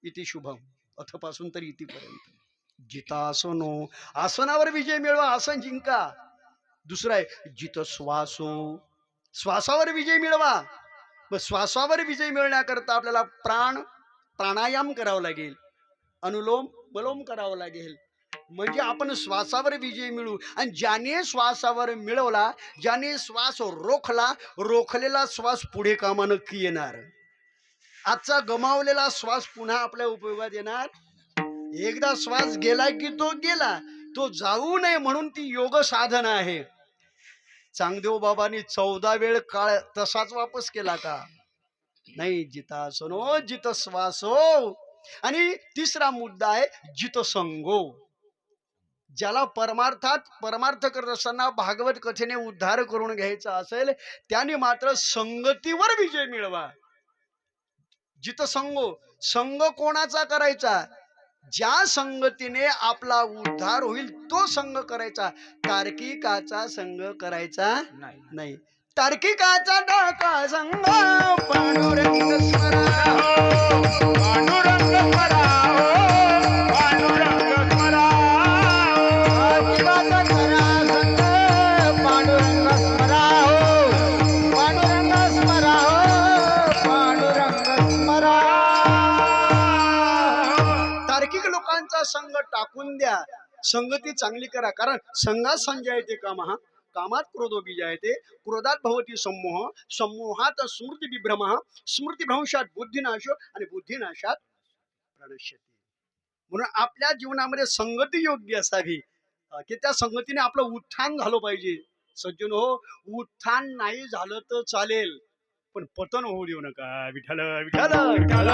इति शुभम अथपासून तर इतिपर्यंत. जितासनो, आसनावर विजय मिळवा, आसन जिंका. दुसरा आहे जित श्वासो, श्वासावर विजय मिळवा. मग श्वासावर विजय मिळण्याकरता आपल्याला प्राणायाम करावा लागेल, अनुलोम विलोम करावं लागेल. म्हणजे आपण श्वासावर विजय मिळू. आणि ज्याने श्वासावर मिळवला, ज्याने श्वास रोखला, रोखलेला श्वास पुढे कामा नक्की येणार. आजचा गमावलेला श्वास पुन्हा आपल्या उपयोगात येणार. एकदा श्वास गेला की तो गेला, तो जाऊ नये म्हणून ती योग साधना आहे. चांगदेव बाबांनी 14 वेळ काळ तसाच वापस केला का? नाही. जितासनो जित श्वासो. आणि तिसरा मुद्दा आहे जित संगो. ज्याला परमार्थ करत असताना भागवत कथेने उद्धार करून घ्यायचा असेल, त्याने मात्र संगतीवर विजय मिळवा. जित संगो, संग कोणाचा करायचा? ज्या संगतीने आपला उद्धार होईल तो संग करायचा. तार्किकाचा संग करायचा नाही. तार्किकाचा डाका संग पांडुरंग स्मरा, पांडुरंग स्मरा, पांडुरंग स्मरा. तार्किकाचा खरा संग पांडुरंग स्मरा, पांडुरंग स्मरा, पांडुरंग स्मरा. तार्किक लोकांचा संग टाकून द्या, संगती चांगली करा. कारण संघात संजयते कामः, कामात क्रोधो बीजायते, क्रोधात भवती सम्मोह, सम्मोहात स्मृती विभ्रम, स्मृती भ्रंशात बुद्धिनाश, आणि बुद्धिनाशात प्रणश्यते. म्हणून आपल्या जीवनामध्ये संगती योग्य असावी, की त्या संगतीने आपलं उत्थान झालं पाहिजे. सज्जन हो, उत्थान नाही झालं तर चालेल, पण पतन होऊ देऊ नका. विठ्ठल विठ्ठल विठ्ठल.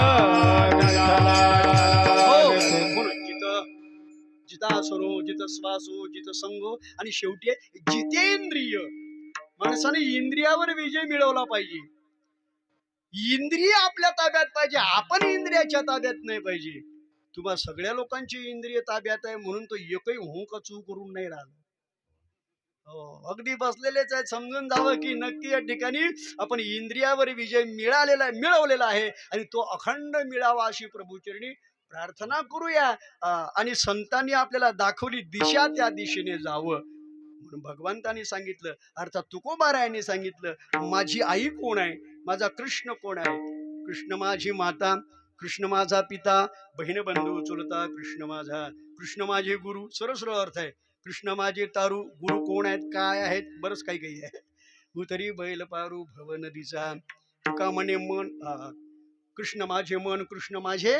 म्हणून जितासनो, जित श्वासो, जित संगो. आणि शेवटी जितेंद्रिय. माणसाने इंद्रियावर विजय मिळवला पाहिजे. इंद्रिय आपल्या ताब्यात पाहिजे, आपण इंद्रियाच्या ताब्यात नाही पाहिजे. तुम्हा सगळ्या लोकांची इंद्रिय ताब्यात आहे म्हणून तो एकही हुंक चू करून नाही राहिला. हो, अगदी बसलेलेच आहे. समजून जावं की नक्की या ठिकाणी आपण इंद्रियावर विजय मिळवलेला आहे, आणि तो अखंड मिळावा अशी प्रभूचरणी प्रार्थना करूया. आणि संतांनी आपल्याला दाखवली दिशा, त्या दिशेने जावं म्हणून भगवंतांनी सांगितलं. अर्थात तुकोबारायांनी सांगितलं, माझी आई कोण आहे, माझा कृष्ण कोण आहे. कृष्ण माझी माता, कृष्ण माझा पिता, बहीण बंधू चुलता कृष्ण माझा, कृष्ण माझे गुरु. सरळ अर्थ आहे. कृष्ण माझे तारू. गुरु कोण आहेत, काय आहेत, बरंच काही काही आहे. उतरी बैल पारू भव नदीचा. तुका म्हणे मन, कृष्ण माझे मन, कृष्ण माझे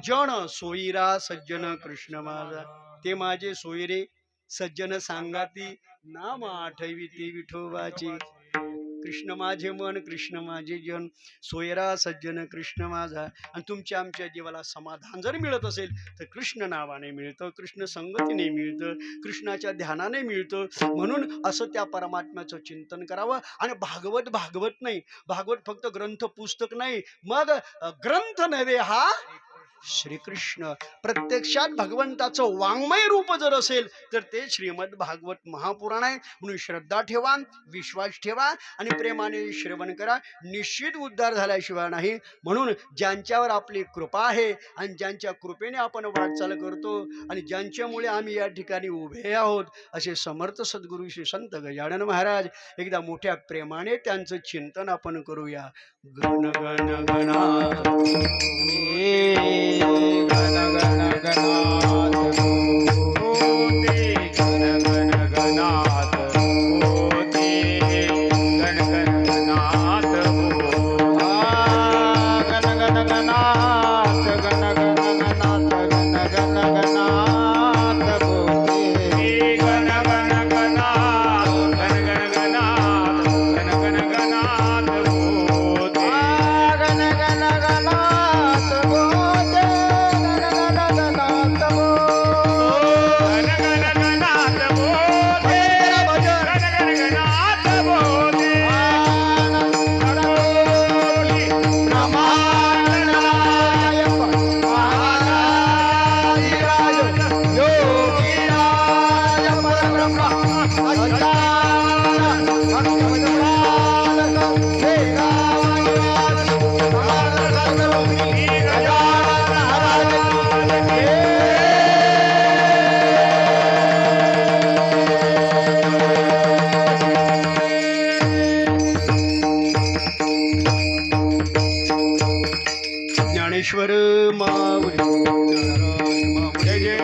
जन. सोयीरा सज्जन कृष्ण माझा, ते माझे सोयरे सज्जन सांगाती, नाम आठवी ते विठोबाचे. कृष्ण माझे मन, कृष्ण माझे जन, सोयरा सज्जन कृष्ण माझा. आणि तुमच्या आमच्या जीवाला समाधान जर मिळत असेल तर कृष्ण नावाने मिळतं, कृष्ण संगतीने मिळतं, कृष्णाच्या ध्यानाने मिळतं. म्हणून असं त्या परमात्म्याचं चिंतन करावं. आणि भागवत नाही, भागवत फक्त ग्रंथ पुस्तक नाही, मग ग्रंथ नव्हे हा श्रीकृष्ण. प्रत्यक्षात भगवंताचं वाङ्मय रूप जर असेल तर ते श्रीमद भागवत महापुराण आहे. म्हणून श्रद्धा ठेवा, विश्वास ठेवा आणि प्रेमाने श्रवण करा. निश्चित उद्धार झाल्याशिवाय नाही. म्हणून ज्यांच्यावर आपली कृपा आहे आणि ज्यांच्या कृपेने आपण वाटचाल करतो आणि ज्यांच्यामुळे आम्ही या ठिकाणी उभे आहोत, असे समर्थ सद्गुरू श्री संत गजानन महाराज, एकदा मोठ्या प्रेमाने त्यांचं चिंतन आपण करूया. गण गण गणात गण गण गणात होते, गण गण गणात होते, गण गण गणात होते. गण गण गणात, गण गण गणात, गण गण गणात होते. गण गण गणात, गण गण गणात, गण गण गणात होते. गण गण गणात होते, गण गण गणात होते. ज्ञानेश्वर माऊली. जय जय